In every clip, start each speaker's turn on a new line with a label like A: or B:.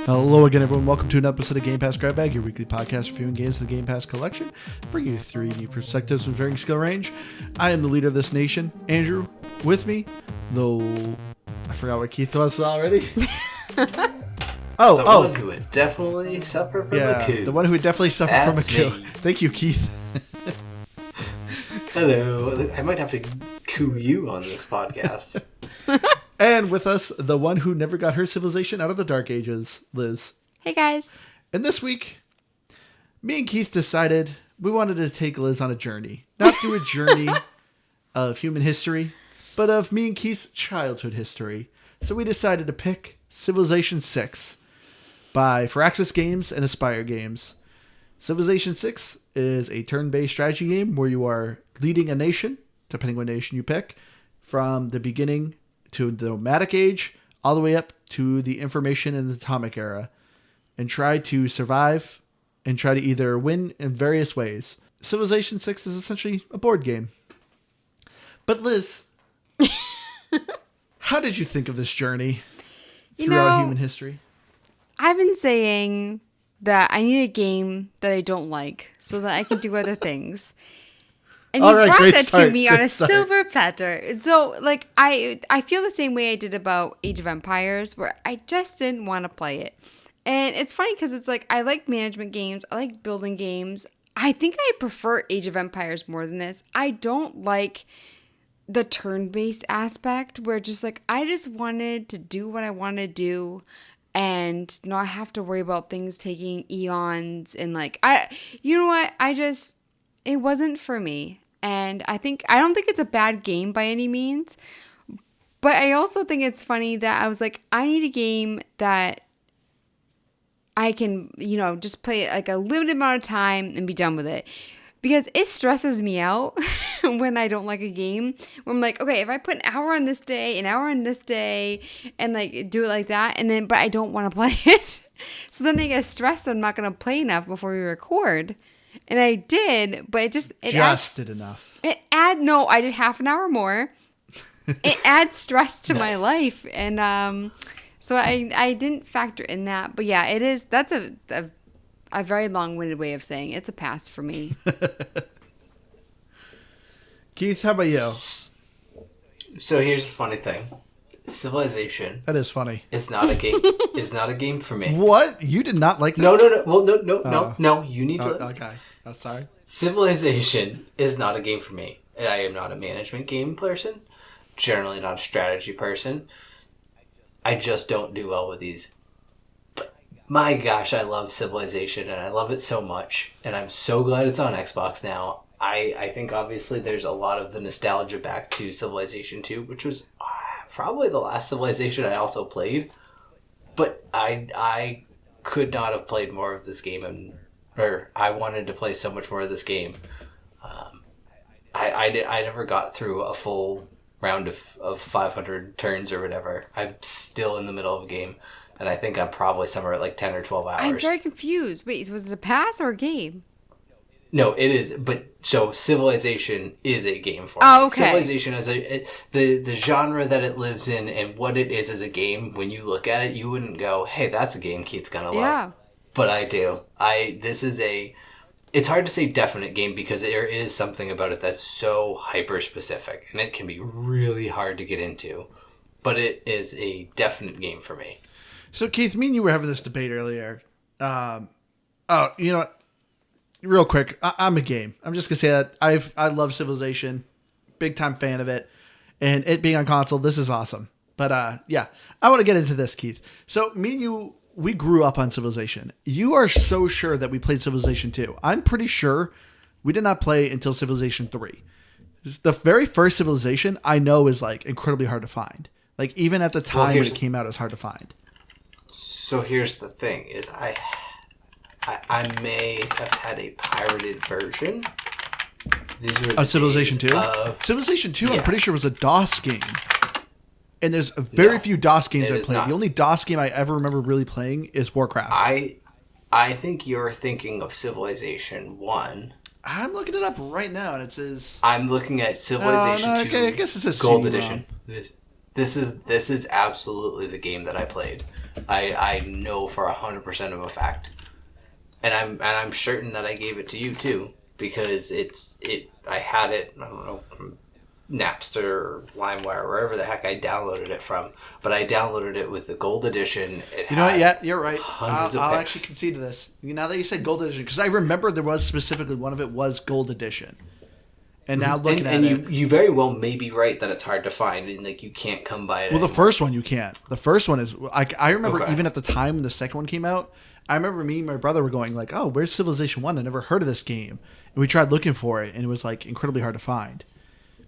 A: Hello again, everyone. Welcome to an episode of Game Pass Grab Bag, your weekly podcast reviewing games in the Game Pass collection, bringing you three new perspectives from varying skill range. I am the leader of this nation, Andrew. With me, though, I forgot what Keith was already.
B: One who would definitely suffer from a coup.
A: The one who would definitely suffer from a coup. Thank you, Keith.
B: Hello. I might have to coup you on this podcast.
A: And with us, the one who never got her civilization out of the Dark Ages, Liz.
C: Hey, guys.
A: And this week, me and Keith decided we wanted to take Liz on a journey. Not do a journey of human history, but of me and Keith's childhood history. So we decided to pick Civilization 6 by Firaxis Games and Aspyr Games. Civilization 6 is a turn-based strategy game where you are leading a nation, depending what nation you pick, from the beginning to the nomadic age, all the way up to the information and atomic era, and try to survive and try to either win in various ways. Civilization 6 is essentially a board game. But Liz, how did you think of this journey throughout human history?
C: I've been saying that I need a game that I don't like so that I can do other things. And you brought that to me on a silver platter. So, I feel the same way I did about Age of Empires, where I just didn't want to play it. And it's funny because it's like, I like management games. I like building games. I think I prefer Age of Empires more than this. I don't like the turn-based aspect where just I just wanted to do what I want to do and not have to worry about things taking eons. And you know what? It wasn't for me. And I don't think it's a bad game by any means, but I also think it's funny that I was like, I need a game that I can, just play it a limited amount of time and be done with it. Because it stresses me out when I don't like a game. Where I'm like, okay, if I put an hour on this day, an hour on this day, and do it like that, but I don't want to play it. So then I get stressed I'm not going to play enough before we record. And I did, but it
A: did enough.
C: I did half an hour more. It adds stress to my life. And so I didn't factor in that. But yeah, that's a very long-winded way of saying it's a pass for me.
A: Keith, how about you?
B: So here's the funny thing. Civilization.
A: That is funny.
B: It's not a game. It's not a game for me.
A: What? You did not like this?
B: No. Well, no. You need to.
A: Okay. I'm sorry.
B: Civilization is not a game for me. And I am not a management game person. Generally not a strategy person. I just don't do well with these. But my gosh, I love Civilization and I love it so much. And I'm so glad it's on Xbox now. I think obviously there's a lot of the nostalgia back to Civilization 2, which was probably the last Civilization I also played. But I could not have played more of this game, or I wanted to play so much more of this game. I never got through a full round of 500 turns or whatever. I'm still in the middle of a game, and I think I'm probably somewhere at 10 or 12 hours.
C: I'm very confused. Wait, was it a pass or a game?
B: No, it is. But so Civilization is a game for me.
C: Oh, okay.
B: Civilization is the genre that it lives in and what it is as a game. When you look at it, you wouldn't go, "Hey, that's a game Keith's gonna love."
C: Yeah.
B: But I do. It's hard to say definite game because there is something about it that's so hyper specific and it can be really hard to get into. But it is a definite game for me.
A: So Keith, me and you were having this debate earlier. You know what? Real quick, I'm a game. I'm just gonna say that I love Civilization, big time fan of it, and it being on console, this is awesome. But I want to get into this, Keith. So me and you, we grew up on Civilization. You are so sure that we played Civilization 2. I'm pretty sure we did not play until Civilization 3. The very first Civilization I know is incredibly hard to find. Even at the time when it came out, it was hard to find.
B: So here's the thing: is I may have had a pirated version. These were
A: of Civilization 2? Civilization 2, yes. I'm pretty sure was a DOS game. And there's very few DOS games I played. Not. The only DOS game I ever remember really playing is Warcraft.
B: I think you're thinking of Civilization 1.
A: I'm looking it up right now, and it says...
B: I'm looking at Civilization 2
A: okay, I guess it says
B: Gold
A: CD-ROM.
B: Edition. This is absolutely the game that I played. I know for 100% of a fact, and I'm certain that I gave it to you too, because I had it, I don't know, from Napster or LimeWire, wherever the heck I downloaded it from, but I downloaded it with the gold edition.
A: You know what? Yeah, you're right.
B: Hundreds of
A: I'll
B: picks.
A: actually concede to this. Now that you said gold edition, because I remember there was specifically one of it was gold edition. And now looking at it,
B: you very well may be right that it's hard to find and like you can't come by it.
A: Well,
B: anymore.
A: the first one you can't. The first one is I remember even at the time when the second one came out. I remember me and my brother were going like, "Oh, where's Civilization 1? I never heard of this game." And we tried looking for it, and it was like incredibly hard to find.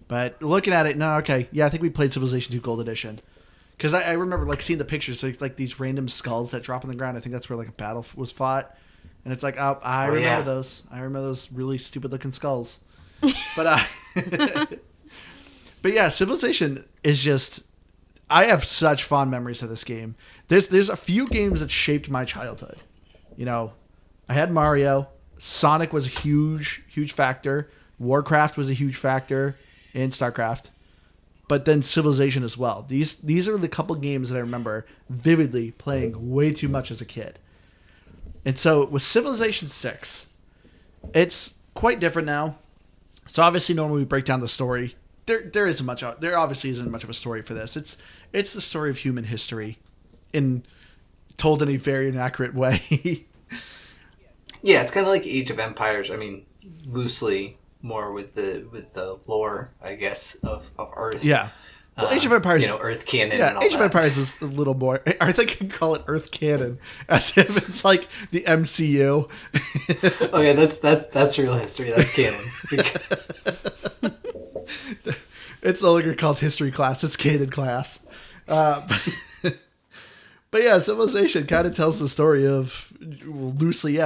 A: But looking at it, no, okay, yeah, I think we played Civilization 2 Gold Edition. Because I remember like seeing the pictures, so it's like these random skulls that drop on the ground. I think that's where like a battle was fought, and it's like, I remember those. I remember those really stupid looking skulls. But but yeah, Civilization is just. I have such fond memories of this game. There's a few games that shaped my childhood. You know, I had Mario. Sonic was a huge factor. Warcraft was a huge factor, and StarCraft. But then Civilization as well. These are the couple games that I remember vividly playing way too much as a kid. And so with Civilization 6, it's quite different now. So obviously normally we break down the story. There obviously isn't much of a story for this. It's the story of human history told in a very inaccurate way.
B: Yeah, it's kind of like Age of Empires. I mean, loosely more with the lore, I guess, of Earth.
A: Yeah. Well, Age of Empires,
B: Earth canon.
A: Yeah,
B: and all
A: Age of
B: that.
A: Empires is a little more. I think you can call it Earth canon, as if it's like the MCU.
B: Oh yeah, that's real history. That's canon.
A: It's no longer called history class; it's canon class. But yeah, Civilization kind of tells the story of loosely,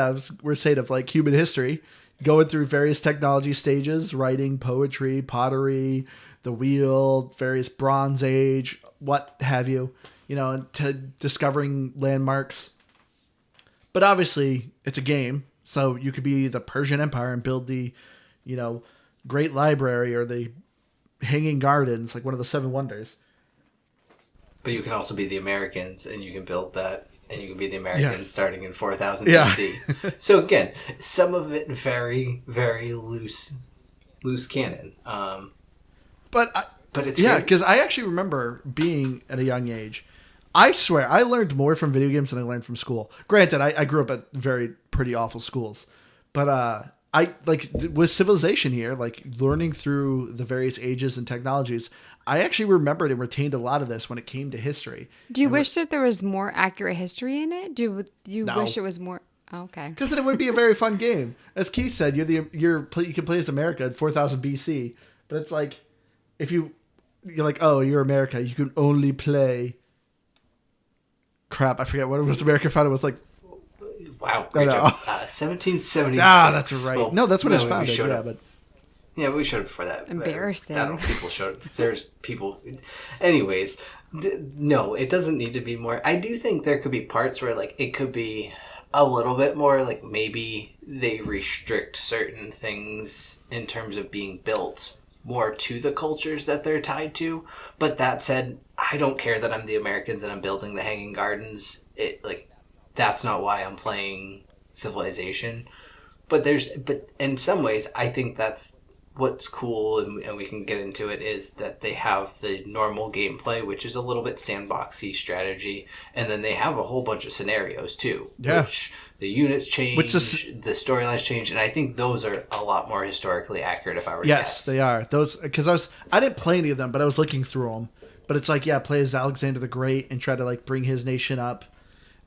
A: we're saying of like human history, going through various technology stages, writing, poetry, pottery, the wheel, various Bronze Age, what have you, to discovering landmarks. But obviously, it's a game, so you could be the Persian Empire and build the, Great Library or the Hanging Gardens, like one of the Seven Wonders.
B: But you can also be the Americans, and you can build that, and you can be the Americans starting in 4000
A: Yeah.
B: BC. So again, some of it very, very loose canon.
A: But
B: it's
A: yeah,
B: great.
A: because I actually remember being at a young age. I swear, I learned more from video games than I learned from school. Granted, I grew up at pretty awful schools, but I like with Civilization here, like learning through the various ages and technologies. I actually remembered and retained a lot of this when it came to history.
C: Do you wish that there was more accurate history in it? Do you
A: No.
C: wish it was more? Oh, okay.
A: Because then it would be a very fun game. As Keith said, you can play as America in 4000 BC, but it's like if you're like, oh, you're America, you can only play. Crap, I forget what it was. America founded was like.
B: Wow, great job. 1776.
A: That's right.
B: Well,
A: no, that's when it's
B: we
A: founded.
B: showed
A: Yeah,
B: up.
A: but
B: Yeah, we showed it before that.
C: Embarrassing.
B: I don't know, people showed. There's people. Anyways, no, it doesn't need to be more. I do think there could be parts where like it could be a little bit more like maybe they restrict certain things in terms of being built more to the cultures that they're tied to. But that said, I don't care that I'm the Americans and I'm building the Hanging Gardens. That's not why I'm playing Civilization. But in some ways, I think that's what's cool, and we can get into it, is that they have the normal gameplay, which is a little bit sandboxy strategy, and then they have a whole bunch of scenarios too, which the units change, the storylines change, and I think those are a lot more historically accurate if I were to guess.
A: Yes, they are. Those because I didn't play any of them, but I was looking through them. But it's like, play as Alexander the Great and try to like bring his nation up.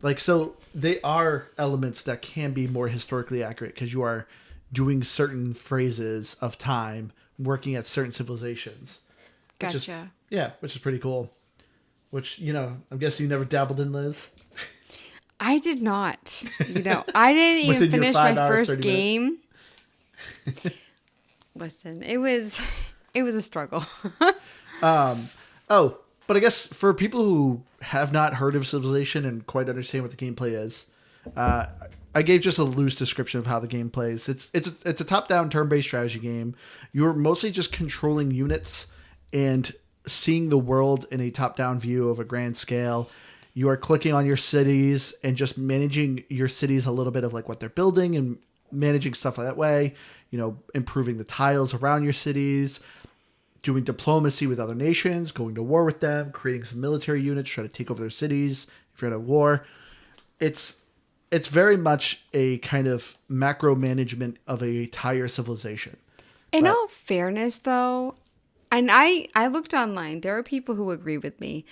A: Like, so they are elements that can be more historically accurate because you are doing certain phrases of time, working at certain civilizations.
C: Gotcha.
A: Which is pretty cool. Which, I'm guessing you never dabbled in, Liz?
C: I did not. I didn't even finish my first game. Listen, it was a struggle.
A: But I guess for people who have not heard of Civilization and quite understand what the gameplay is, I gave just a loose description of how the game plays. It's a top-down turn-based strategy game. You're mostly just controlling units and seeing the world in a top-down view of a grand scale. You are clicking on your cities and just managing your cities a little bit of like what they're building and managing stuff that way, improving the tiles around your cities, doing diplomacy with other nations, going to war with them, creating some military units, trying to take over their cities if you're in a war. It's very much a kind of macro management of a entire civilization.
C: In all fairness, though, and I looked online, there are people who agree with me.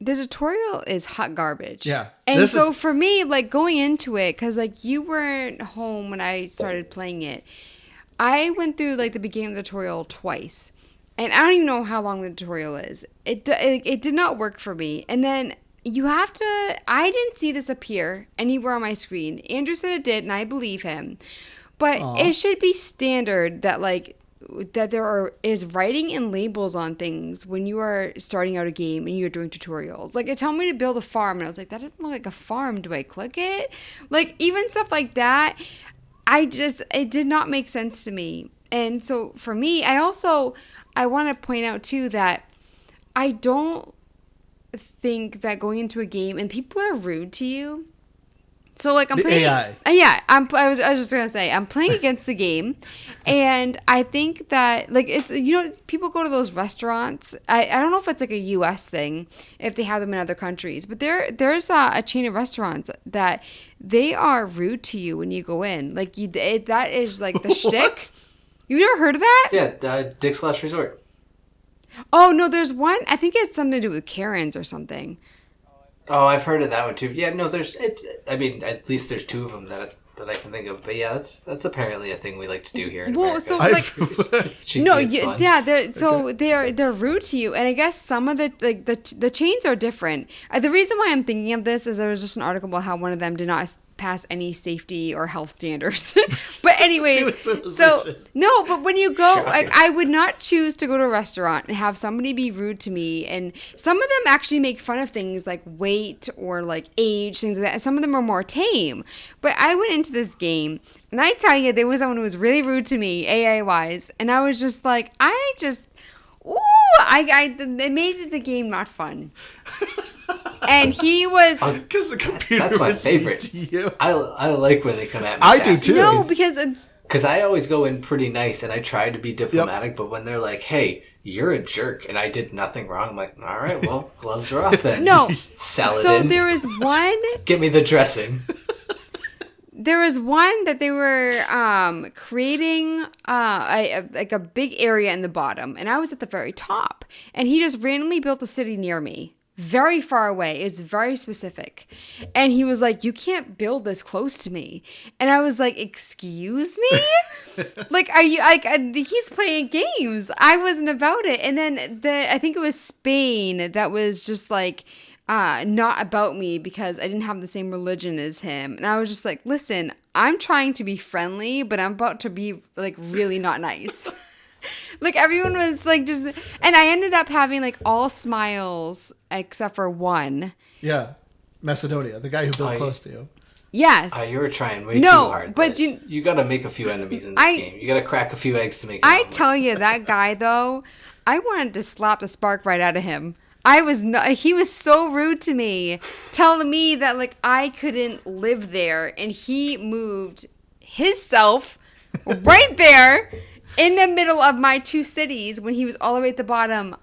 C: The tutorial is hot garbage.
A: Yeah.
C: And so for me, like going into it, because like you weren't home when I started playing it, I went through like the beginning of the tutorial twice. And I don't even know how long the tutorial is. It did not work for me. And then I didn't see this appear anywhere on my screen. Andrew said it did, and I believe him. But it should be standard that there is writing and labels on things when you are starting out a game and you're doing tutorials. Like, it told me to build a farm, and I was like, that doesn't look like a farm. Do I click it? Like, even stuff like that, it did not make sense to me. And so for me, I want to point out too that I don't think that going into a game and people are rude to you. So like I'm playing
A: AI.
C: Yeah, I was just gonna say I'm playing against the game, and I think that like it's people go to those restaurants. I don't know if it's like a U.S. thing, if they have them in other countries, but there's a chain of restaurants that they are rude to you when you go in. Like that is like the shtick. You've never heard of that?
B: Yeah, Dick's Last Resort.
C: Oh no, there's one. I think it's something to do with Karens or something.
B: Oh, I've heard of that one too. Yeah, no, at least there's two of them that I can think of. But yeah, that's apparently a thing we like to do here in America.
C: So like,
B: it's cheeky, it's fun.
C: Yeah, they're rude to you, and I guess some of the chains are different. The reason why I'm thinking of this is there was just an article about how one of them did not pass any safety or health standards. But anyways, so no, but when you go, like, I would not choose to go to a restaurant and have somebody be rude to me. And some of them actually make fun of things like weight or like age, things like that. And some of them are more tame. But I went into this game, and I tell you, there was someone who was really rude to me, AI wise, and I was just like, it made the game not fun. And he was
A: because the computer.
B: That's my
A: was
B: favorite.
A: to you.
B: I like when they come at me.
A: I do too.
C: No, because
B: I always go in pretty nice and I try to be diplomatic, but when they're like, "Hey, you're a jerk," and I did nothing wrong, I'm like, "All right, well, gloves are off then."
C: No,
B: Saladin.
C: So there was one.
B: Give me the dressing.
C: There was one that they were creating like a big area in the bottom, and I was at the very top, and he just randomly built a city near me. Very far away. It's very specific. And he was like, you can't build this close to me. And I was like, excuse me? Like, are you like, he's playing games. I wasn't about it. And then I think it was Spain that was just like, not about me because I didn't have the same religion as him. And I was just like, listen, I'm trying to be friendly, but I'm about to be like really not nice. Like everyone was like just, and I ended up having like all smiles except for one.
A: Yeah, Macedonia, the guy who built close to you.
C: Yes.
B: You were trying way too hard.
C: But
B: you got to make a few enemies in this game. You got to crack a few eggs to make.
C: I tell you, that guy though, I wanted to slap the spark right out of him. He was so rude to me, telling me that like I couldn't live there, and he moved himself right there. In the middle of my two cities, when he was all the way at the bottom,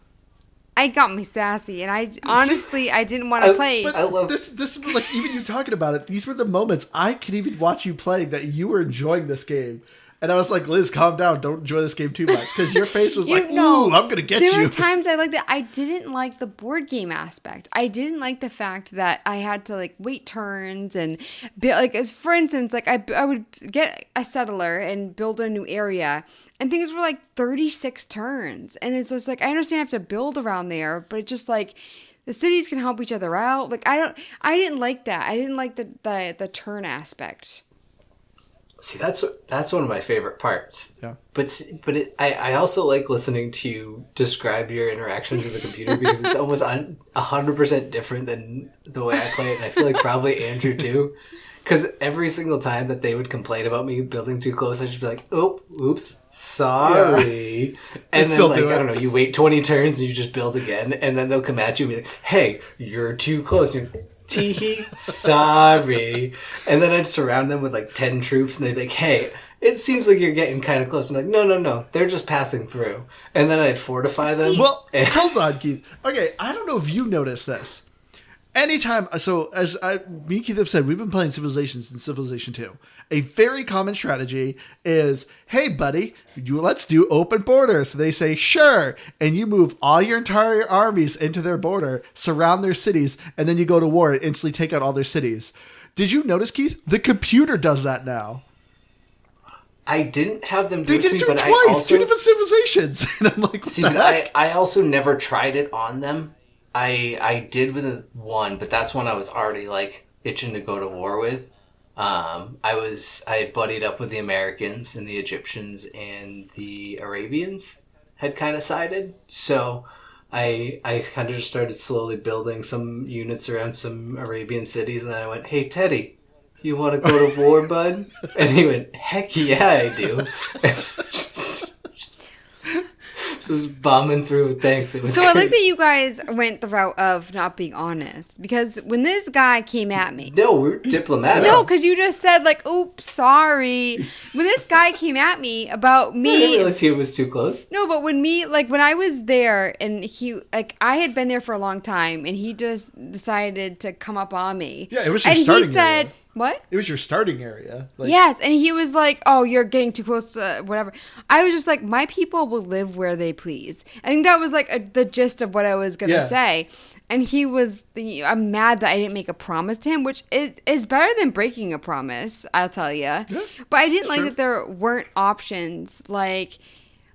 C: I got me sassy, and I didn't want to play.
A: But I love this. Like even you talking about it, these were the moments I could even watch you playing that you were enjoying this game, and I was like, Liz, calm down, don't enjoy this game too much, because your face was like, ooh, I'm gonna get you.
C: There were times I liked that. I didn't like the board game aspect. I didn't like the fact that I had to like wait turns and like, for instance, like I would get a settler and build a new area. And things were like 36 turns. And it's just like, I understand I have to build around there, but it's just like the cities can help each other out. Like I didn't like that. I didn't like the turn aspect.
B: See, that's one of my favorite parts.
A: Yeah.
B: But I also like listening to you describe your interactions with the computer because it's almost 100% different than the way I play it. And I feel like probably Andrew too. Because every single time that they would complain about me building too close, I'd just be like, "Oh, oops, sorry." Yeah. And then, like, I don't know, you wait 20 turns and you just build again, and then they'll come at you and be like, "Hey, you're too close." And you're, "Teehee, sorry." And then I'd surround them with like 10 troops, and they'd be like, "Hey, it seems like you're getting kind of close." I'm like, no, they're just passing through. And then I'd fortify them.
A: Well, hold on, Keith. Okay, I don't know if you noticed this. Anytime, so as me and Keith have said, we've been playing Civilization since Civilization 2. A very common strategy is, hey, buddy, let's do open borders. So they say, sure. And you move all your entire armies into their border, surround their cities, and then you go to war and instantly take out all their cities. Did you notice, Keith? The computer does that now.
B: I didn't have them do it to me,
A: but
B: twice,
A: I also... 2 different civilizations. And I'm like,
B: see, I also never tried it on them. I did with one, but that's one I was already like itching to go to war with. I had buddied up with the Americans, and the Egyptians and the Arabians had kind of sided. So I kind of just started slowly building some units around some Arabian cities, and then I went, "Hey, Teddy, you want to go to war, bud?" And he went, "Heck yeah, I do." Just bombing through with tanks. It was
C: so
B: great.
C: I like that you guys went the route of not being honest, because when this guy came at me,
B: no, we're diplomatic.
C: No, because you just said like, "Oops, sorry." When this guy came at me about me,
B: I didn't realize he was too close.
C: No, but when I was there and he I had been there for a long time, and he just decided to come up on me.
A: Yeah, it was your starting area.
C: What?
A: It was your starting area.
C: Like, yes, and he was like, "Oh, you're getting too close to whatever." I was just like, my people will live where they please. I think that was like the gist of what I was going to say. And he was, I'm mad that I didn't make a promise to him, which is better than breaking a promise, I'll tell you. Yeah, but I didn't like that there weren't options like,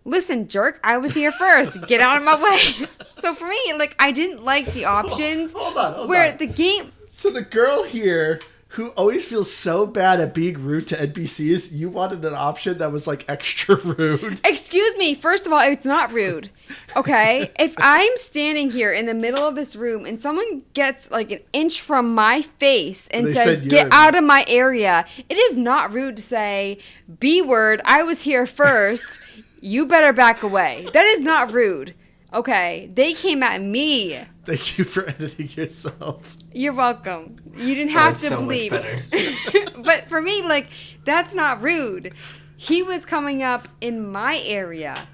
C: "Listen, jerk, I was here first. Get out of my way." So for me, like, I didn't like the options.
A: Hold on.
C: Where the game...
A: So the girl here... who always feels so bad at being rude to NPCs, you wanted an option that was like extra rude.
C: Excuse me. First of all, it's not rude. Okay? If I'm standing here in the middle of this room and someone gets like an inch from my face and says, "Get out of my area," it is not rude to say, "B word, I was here first. You better back away." That is not rude. Okay? They came at me.
A: Thank you for editing yourself.
C: You're welcome. You didn't have to
B: so
C: believe.
B: Much better.
C: But for me, like, that's not rude. He was coming up in my area.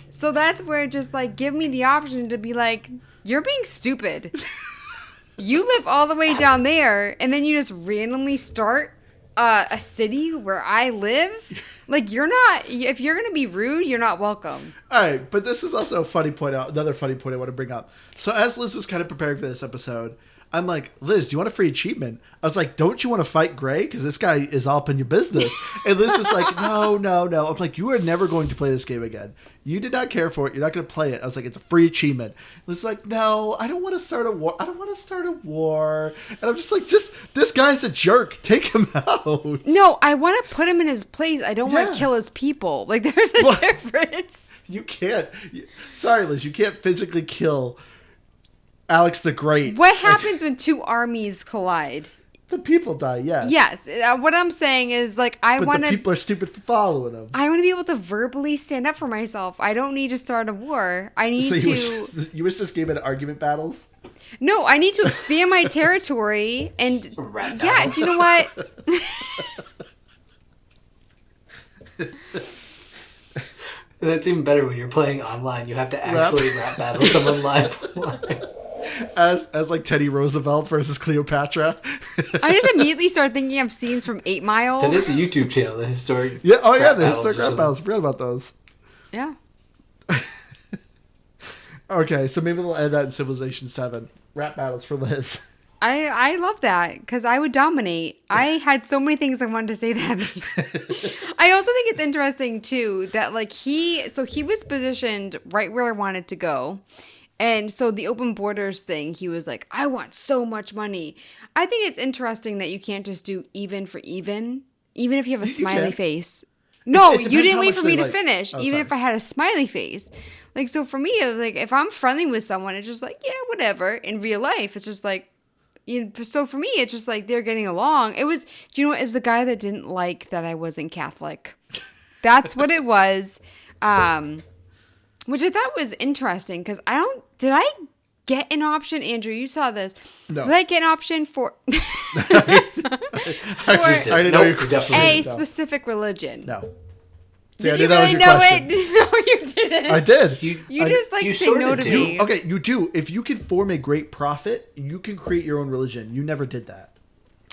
C: So that's where just, like, give me the option to be like, "You're being stupid. You live all the way down there, and then you just randomly start a city where I live?" Like, you're not, if you're going to be rude, you're not welcome.
A: All right, but this is also a funny point out. Another funny point I want to bring up. So as Liz was kind of preparing for this episode, I'm like, "Liz, do you want a free achievement?" I was like, "Don't you want to fight Gray? Because this guy is all up in your business." And Liz was like, no. I'm like, "You are never going to play this game again. You did not care for it. You're not going to play it." I was like, "It's a free achievement." Liz was like, "No, I don't want to start a war. I don't want to start a war." And I'm just like, this guy's a jerk. Take him out.
C: No, I want to put him in his place. I don't want to kill his people. Like, there's a difference.
A: You can't. Sorry, Liz. You can't physically kill Alex the Great.
C: What happens when two armies collide?
A: The people die, yes.
C: Yes. What I'm saying is, like,
A: But the people are stupid for following them.
C: I want to be able to verbally stand up for myself. I don't need to start a war. I need to...
A: You wish this game had argument battles?
C: No, I need to expand my territory and... Yeah, do you know what?
B: And that's even better when you're playing online. You have to actually rap battle someone live.
A: As like Teddy Roosevelt versus Cleopatra.
C: I just immediately start thinking of scenes from 8 Mile.
B: That is a YouTube channel, the historic.
A: Yeah, oh yeah, the historic rap battles. I forgot about those.
C: Yeah.
A: Okay, so maybe they'll add that in Civilization 7. Rap battles for Liz.
C: I love that because I would dominate. I had so many things I wanted to say to him. I also think it's interesting too that like he was positioned right where I wanted to go. And so the open borders thing, he was like, "I want so much money." I think it's interesting that you can't just do even for even if you have a smiley face. No, you didn't wait for me to finish, even if I had a smiley face. Like, so for me, like, if I'm friendly with someone, it's just like, yeah, whatever. In real life, it's just like, So for me, it's just like they're getting along. It was, do you know what? It was the guy that didn't like that I wasn't Catholic. That's what it was. Which I thought was interesting because did I get an option? Andrew, you saw this.
A: No.
C: Did I get an option for
A: I didn't know you
C: a specific religion?
A: No.
C: See, did you really know it? No, you didn't.
A: I did.
C: You just like say no to me.
A: Okay, you do. If you can form a great profit, you can create your own religion. You never did that.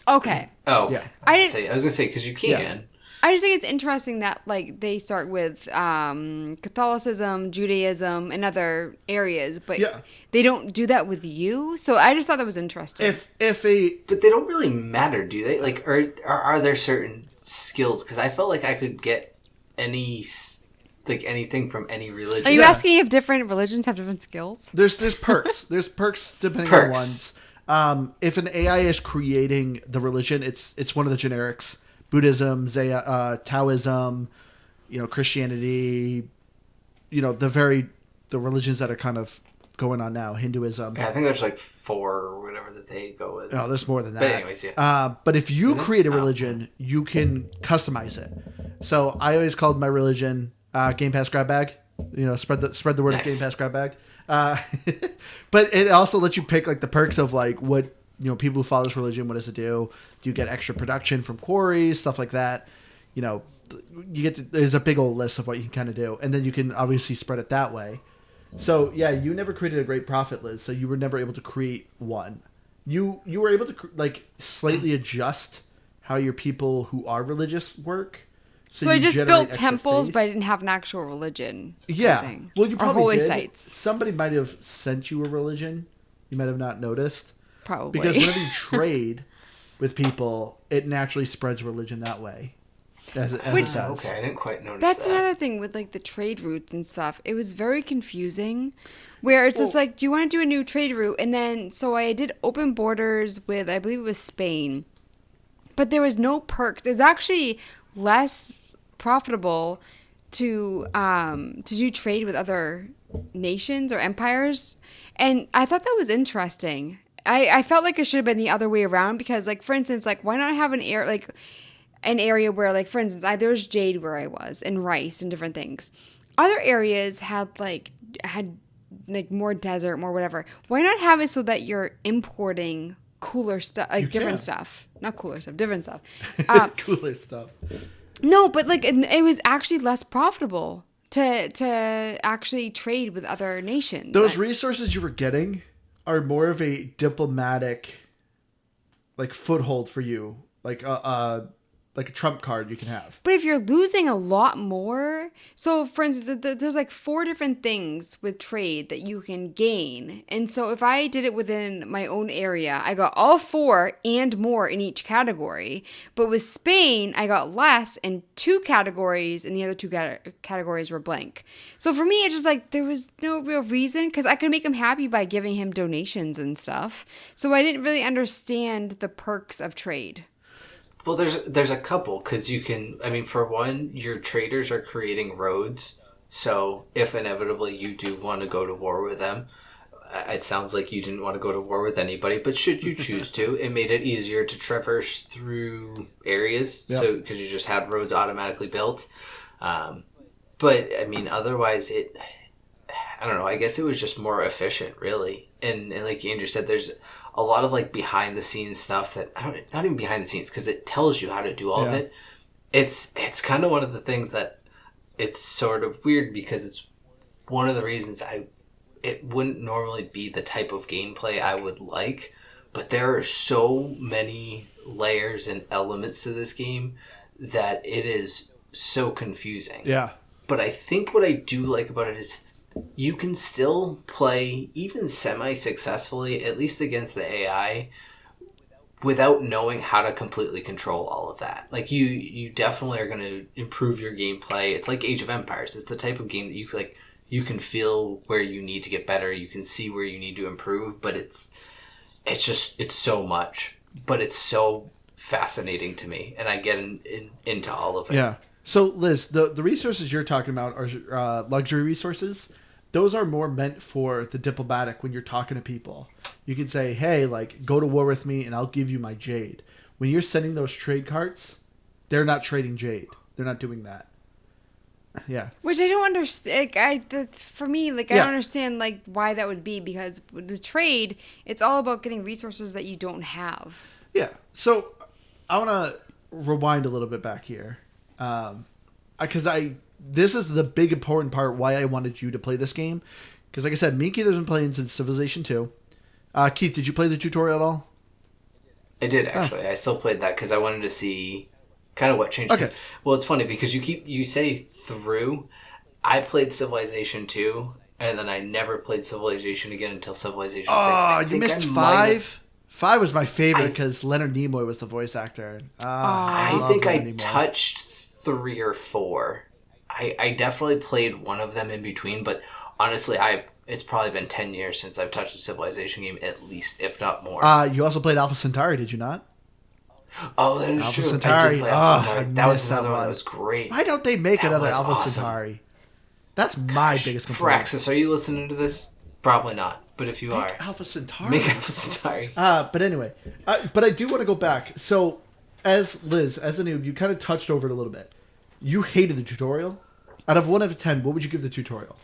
C: Okay.
B: Oh,
A: yeah.
B: I was gonna say because you can.
A: Yeah.
C: I just think it's interesting that like they start with Catholicism, Judaism, and other areas, but they don't do that with you. So I just thought that was interesting.
B: But they don't really matter, do they? Like, or are there certain skills? Because I felt like I could get anything from any religion.
C: Are you asking if different religions have different skills?
A: There's perks. There's perks depending on ones. If an AI is creating the religion, it's one of the generics. Buddhism, Taoism, Christianity, the religions that are kind of going on now, Hinduism.
B: Yeah, I think there's like 4 or whatever that they go with.
A: No, there's more than that.
B: But anyways, yeah.
A: But if you create a religion, you can customize it. So I always called my religion Game Pass Grab Bag. Spread the word of Game Pass Grab Bag. But it also lets you pick like the perks of like what people who follow this religion. What does it do? Do you get extra production from quarries, stuff like that? There's a big old list of what you can kind of do, and then you can obviously spread it that way. So yeah, you never created a great profit, Liz. So you were never able to create one. You were able to slightly adjust how your people who are religious work.
C: So I just built temples, but I didn't have an actual religion.
A: Yeah. Well, you probably
C: holy
A: did.
C: Sites.
A: Somebody might have sent you a religion. You might have not noticed.
C: Probably.
A: Because whenever you trade with people, it naturally spreads religion that way. As it does.
B: Okay, I didn't quite notice
C: That's
B: that.
C: another thing with like the trade routes and stuff. It was very confusing. Where it's just like, do you want to do a new trade route? And then, so I did open borders with, I believe it was Spain. But there was no perks. There's actually less profitable to do trade with other nations or empires. And I thought that was interesting. I felt like it should have been the other way around because, like, for instance, like, why not have an area where, like, for instance, there was jade where I was and rice and different things. Other areas had more desert, more whatever. Why not have it so that you're importing cooler stuff, like different stuff, not cooler stuff, different stuff,
A: cooler stuff.
C: No, but like it was actually less profitable to actually trade with other nations.
A: Those resources you were getting are more of a diplomatic, foothold for you, like a trump card you can have.
C: But if you're losing a lot more, so for instance, there's like 4 different things with trade that you can gain. And so if I did it within my own area, I got all 4 and more in each category. But with Spain, I got less in 2 categories and the other 2 categories were blank. So for me, it's just like there was no real reason because I could make him happy by giving him donations and stuff. So I didn't really understand the perks of trade.
B: Well, there's a couple, because you can, for one, your traders are creating roads, so if inevitably you do want to go to war with them, it sounds like you didn't want to go to war with anybody, but should you choose to, it made it easier to traverse through areas, so because you just had roads automatically built. But, otherwise I don't know, I guess it was just more efficient, really. And like Andrew said, there's a lot of behind the scenes stuff that not even behind the scenes because it tells you how to do all of it. It's kind of one of the things that it's sort of weird because it's one of the reasons it wouldn't normally be the type of gameplay I would like, but there are so many layers and elements to this game that it is so confusing.
A: Yeah.
B: But I think what I do like about it is you can still play even semi-successfully, at least against the AI, without knowing how to completely control all of that. Like you definitely are going to improve your gameplay. It's like Age of Empires. It's the type of game that you can feel where you need to get better. You can see where you need to improve, but it's so much, but it's so fascinating to me, and I get into all of it.
A: Yeah. So Liz, the resources you're talking about are luxury resources. Those are more meant for the diplomatic when you're talking to people. You can say, hey, like, go to war with me and I'll give you my jade. When you're sending those trade carts, they're not trading jade. They're not doing that. Yeah.
C: Which I don't understand. For me, I don't understand like why that would be, because with the trade, it's all about getting resources that you don't have.
A: Yeah. So I want to rewind a little bit back here, because this is the big important part why I wanted you to play this game. Because like I said, me and Keith have been playing since Civilization 2. Keith, did you play the tutorial at all?
B: I did, actually. Oh. I still played that because I wanted to see kind of what changed.
A: Okay.
B: Well, it's funny because you say through. I played Civilization 2, and then I never played Civilization again until Civilization 6.
A: Oh, you missed 5? 5 was my favorite because Leonard Nimoy was the voice actor.
B: I think I touched 3 or 4. I definitely played one of them in between, but honestly, it's probably been 10 years since I've touched a Civilization game, at least, if not more.
A: You also played Alpha Centauri, did you not?
B: Oh, that is
A: Alpha
B: true.
A: Centauri.
B: I did play Alpha Centauri. That was another one that was great.
A: Why don't they make another Alpha Centauri? That's my biggest complaint.
B: Firaxis, are you listening to this? Probably not. But if you are,
A: Alpha Centauri.
B: Make Alpha Centauri.
A: But anyway, but I do want to go back. So, as Liz, as a noob, you kind of touched over it a little bit. You hated the tutorial. Out of 1 out of 10, what would you give the tutorial?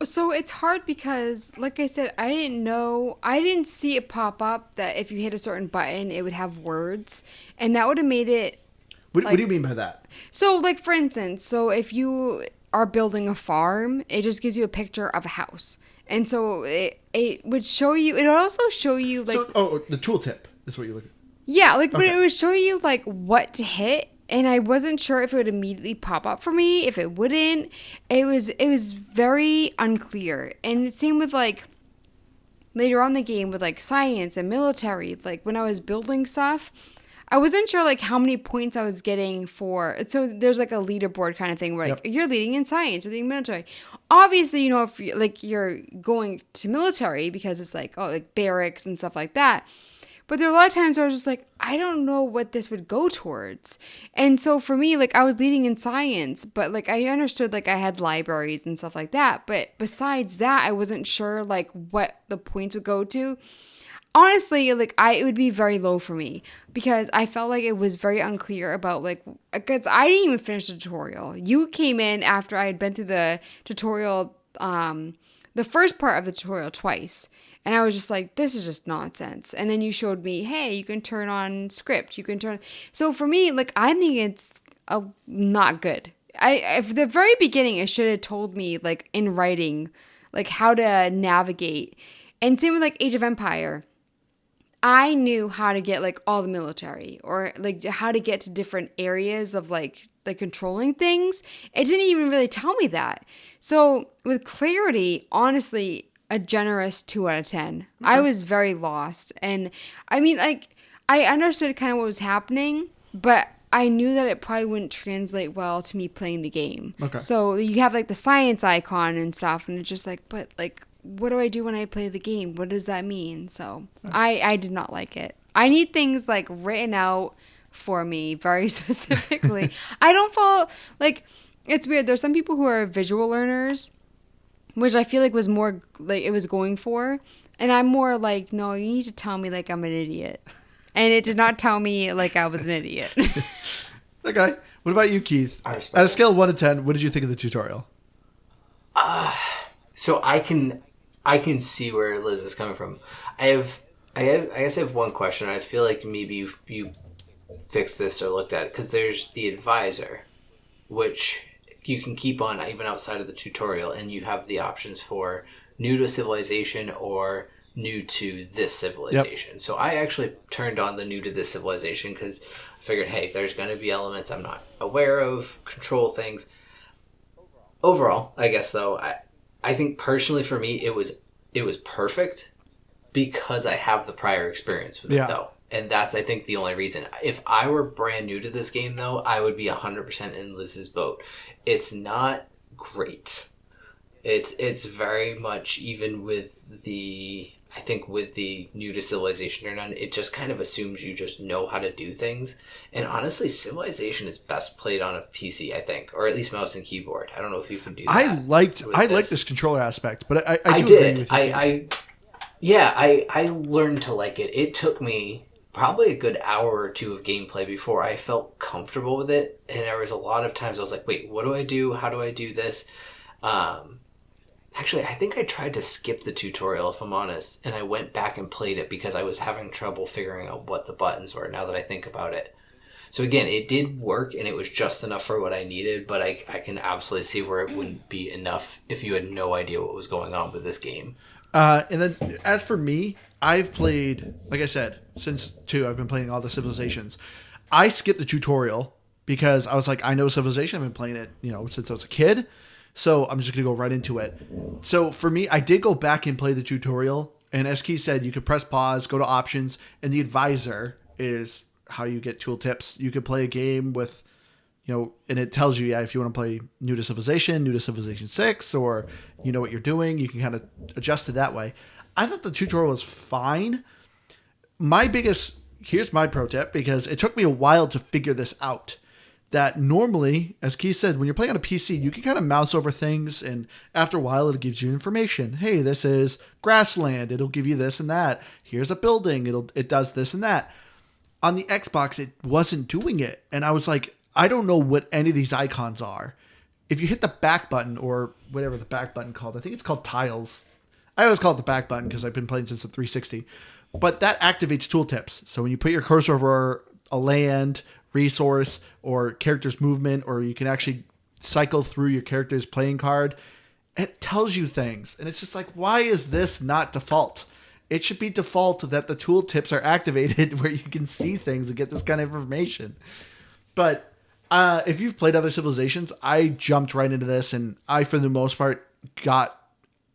C: So it's hard because, like I said, I didn't see it pop up that if you hit a certain button, it would have words, and that would have made it.
A: What do you mean by that?
C: So, like, for instance, so if you are building a farm, it just gives you a picture of a house. And so it would show you, it would also show you, like...
A: So, the tooltip is what you're looking at.
C: Yeah, like, okay. But it would show you, like, what to hit, and I wasn't sure if it would immediately pop up for me, if it wouldn't. It was very unclear. And it seemed with, like, later on in the game with, like, science and military, like, when I was building stuff... I wasn't sure, like, how many points I was getting for... So there's, like, a leaderboard kind of thing where, like, you're leading in science or leading military. Obviously, you know, if, you're going to military because it's, like, barracks and stuff like that. But there are a lot of times where I was just like, I don't know what this would go towards. And so for me, like, I was leading in science, but, like, I understood, like, I had libraries and stuff like that. But besides that, I wasn't sure, like, what the points would go to. Honestly, like, it would be very low for me because I felt like it was very unclear about, like, because I didn't even finish the tutorial. You came in after I had been through the tutorial, the first part of the tutorial twice. And I was just like, this is just nonsense. And then you showed me, hey, you can turn on script. You can turn. So for me, like, I think it's not good. At the very beginning, it should have told me, like, in writing, like, how to navigate. And same with, like, Age of Empire. I knew how to get, like, all the military or, like, how to get to different areas of, like controlling things. It didn't even really tell me that. So with clarity, honestly, a generous 2 out of 10. Okay. I was very lost. And I mean, like, I understood kind of what was happening, but I knew that it probably wouldn't translate well to me playing the game. Okay. So you have, like, the science icon and stuff, and it's just like, but, like, what do I do when I play the game? What does that mean? So I did not like it. I need things, like, written out for me very specifically. I don't follow, like, it's weird. There's some people who are visual learners, which I feel like was more, like, it was going for. And I'm more like, no, you need to tell me, like, I'm an idiot. And it did not tell me, like, I was an idiot.
A: Okay. What about you, Keith? At a scale of 1 to 10, what did you think of the tutorial?
B: So I can see where Liz is coming from. I guess I have one question. I feel like maybe you fixed this or looked at it because there's the advisor, which you can keep on even outside of the tutorial, and you have the options for new to civilization or new to this civilization. Yep. So I actually turned on the new to this civilization because I figured, hey, there's going to be elements I'm not aware of, control things. Overall, I guess, though, I think personally for me, it was perfect because I have the prior experience with it, though. And that's, I think, the only reason. If I were brand new to this game, though, I would be 100% in Liz's boat. It's not great. It's very much, even with the, I think with the new to Civilization or none, it just kind of assumes you just know how to do things. And honestly, Civilization is best played on a PC, I think, or at least mouse and keyboard. I don't know if you can do that.
A: I liked this controller aspect, but I do
B: did.
A: agree with you.
B: Yeah, I learned to like it. It took me probably a good hour or two of gameplay before I felt comfortable with it. And there was a lot of times I was like, wait, what do I do? How do I do this? Um, Actually, I think I tried to skip the tutorial, if I'm honest, and I went back and played it because I was having trouble figuring out what the buttons were now that I think about it. So again, it did work and it was just enough for what I needed, but I can absolutely see where it wouldn't be enough if you had no idea what was going on with this game.
A: And then as for me, I've played, like I said, since 2, I've been playing all the Civilizations. I skipped the tutorial because I was like, I know Civilization. I've been playing it, since I was a kid. So I'm just going to go right into it. So for me, I did go back and play the tutorial. And as Keith said, you could press pause, go to options, and the advisor is how you get tooltips. You could play a game with, and it tells you, if you want to play New to Civilization 6, or you know what you're doing, you can kind of adjust it that way. I thought the tutorial was fine. Here's my pro tip, because it took me a while to figure this out. That normally, as Keith said, when you're playing on a PC, you can kind of mouse over things, and after a while, it gives you information. Hey, this is grassland. It'll give you this and that. Here's a building. It does this and that. On the Xbox, it wasn't doing it, and I was like, I don't know what any of these icons are. If you hit the back button, or whatever the back button called, I think it's called tiles. I always call it the back button because I've been playing since the 360. But that activates tooltips. So when you put your cursor over a land, resource, or character's movement, or you can actually cycle through your character's playing card, it tells you things. And it's just like, why is this not default? It should be default that the tooltips are activated where you can see things and get this kind of information. But if you've played other Civilizations, I jumped right into this, and I, for the most part, got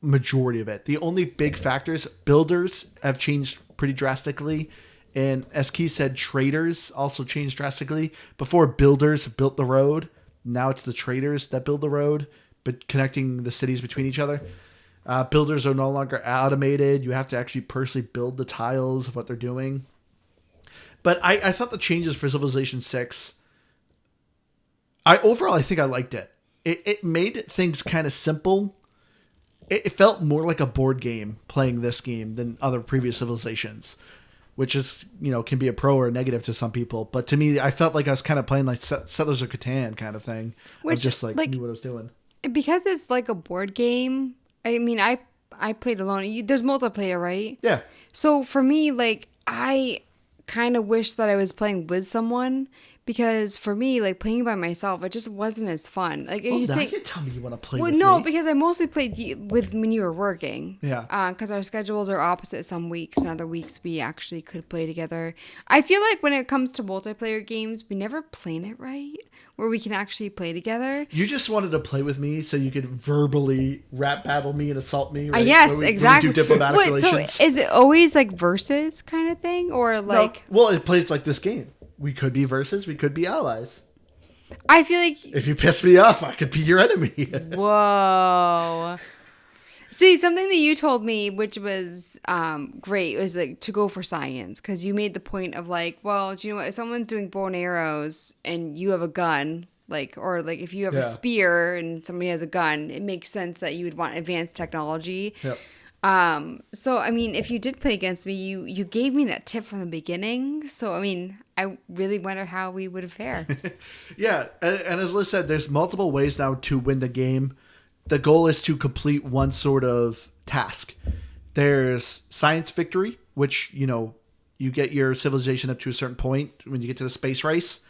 A: majority of it. The only big factors, builders have changed pretty drastically. And as Keith said, traders also changed drastically. Before, builders built the road. Now it's the traders that build the road, but connecting the cities between each other. Builders are no longer automated. You have to actually personally build the tiles of what they're doing. But I thought the changes for Civilization 6, I think I liked it. It made things kind of simple. It felt more like a board game playing this game than other previous Civilizations, which is, can be a pro or a negative to some people. But to me, I felt like I was kind of playing like Settlers of Catan kind of thing. Which, I just knew what I was doing.
C: Because it's like a board game. I mean, I played alone. There's multiplayer, right?
A: Yeah.
C: So for me, I kind of wish that I was playing with someone, because for me, playing by myself, it just wasn't as fun.
A: Now you can tell me you want to play with
C: no,
A: me.
C: because I mostly played with when you were working.
A: Yeah.
C: Because our schedules are opposite some weeks, and other weeks we actually could play together. I feel like when it comes to multiplayer games, we never plan it right, where we can actually play together.
A: You just wanted to play with me so you could verbally rap battle me and assault me, right?
C: Yes, exactly.
A: Do diplomatic relations.
C: So is it always versus kind of thing, or
A: No. Well, it plays like this game. We could be versus, we could be allies.
C: I feel like
A: if you piss me off, I could be your enemy.
C: Whoa. See, something that you told me, which was great, was to go for science, because you made the point of well, do you know what? If someone's doing bow and arrows and you have a gun, or if you have a spear and somebody has a gun, it makes sense that you would want advanced technology.
A: Yep.
C: So I mean, if you did play against me, you gave me that tip from the beginning. So I mean, I really wonder how we would fare.
A: Yeah, and as Liz said, there's multiple ways now to win the game. The goal is to complete one sort of task. There's science victory, which you get your civilization up to a certain point when you get to the space race.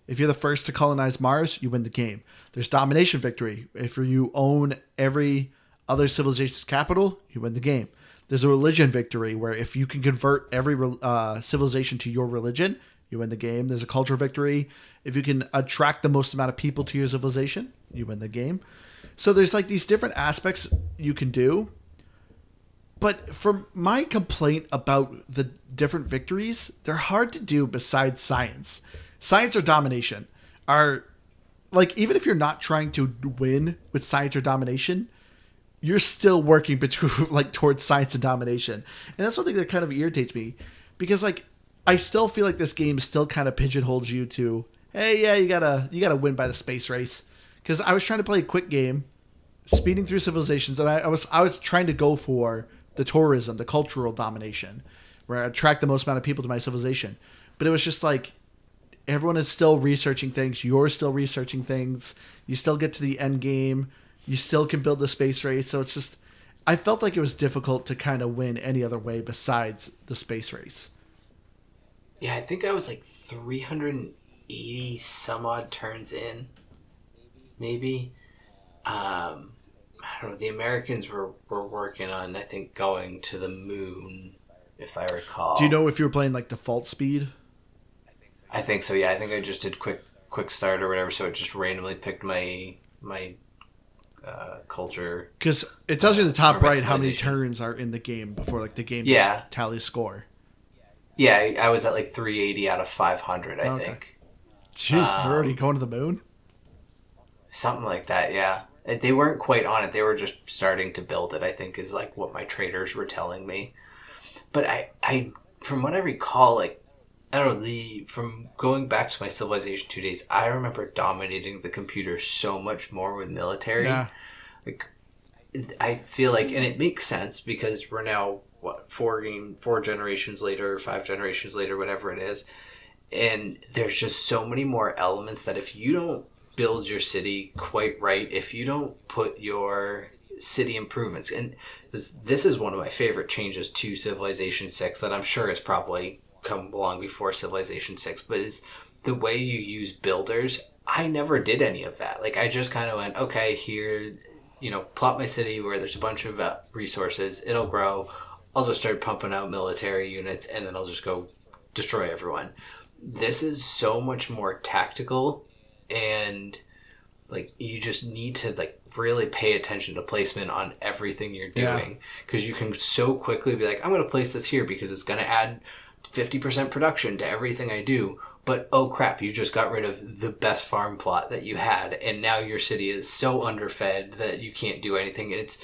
A: If you're the first to colonize Mars, you win the game. There's domination victory. If you own every other civilization's capital, you win the game. There's a religion victory, where if you can convert every civilization to your religion, you win the game. There's a culture victory. If you can attract the most amount of people to your civilization, you win the game. So there's these different aspects you can do. But for my complaint about the different victories, they're hard to do besides science. Science or domination are even if you're not trying to win with science or domination, you're still working between towards science and domination. And that's one thing that kind of irritates me, because I still feel like this game still kind of pigeonholes you to, hey, yeah, you gotta win by the space race. Because I was trying to play a quick game, speeding through civilizations, and I was trying to go for the tourism, the cultural domination, where I attract the most amount of people to my civilization. But it was just like everyone is still researching things. You're still researching things. You still get to the end game. You still can build the space race. So it's just, I felt like it was difficult to kind of win any other way besides the space race.
B: Yeah, I think I was like 380 some odd turns in, maybe. I don't know. The Americans were working on, I think, going to the moon, if I recall.
A: Do you know if you were playing like default speed?
B: I think so. Yeah, I think I just did quick start or whatever, so it just randomly picked my culture.
A: Because it tells you in the top right how many turns are in the game before like the game tallies score.
B: Yeah, I was at like 380 out of 500, I think.
A: Jeez, we're already going to the moon?
B: Something like that, yeah. They weren't quite on it. They were just starting to build it, I think, is like what my traders were telling me. But I from what I recall, like, I don't know, from going back to my Civilization 2 days, I remember dominating the computer so much more with military.
A: Yeah.
B: Like, I feel like, and it makes sense because we're now, four generations later, 5 generations later, whatever it is. And there's just so many more elements that if you don't build your city quite right, if you don't put your city improvements, and this is one of my favorite changes to Civilization 6 that I'm sure has probably come along before Civilization 6, but is the way you use builders. I never did any of that. Like, I just kind of went, okay, here, plot my city where there's a bunch of resources, it'll grow, I'll just start pumping out military units, and then I'll just go destroy everyone. This is so much more tactical, and like you just need to like really pay attention to placement on everything you're doing, because you can so quickly be like, I'm going to place this here because it's going to add 50% production to everything I do. But oh crap, you just got rid of the best farm plot that you had, and now your city is so underfed that you can't do anything. And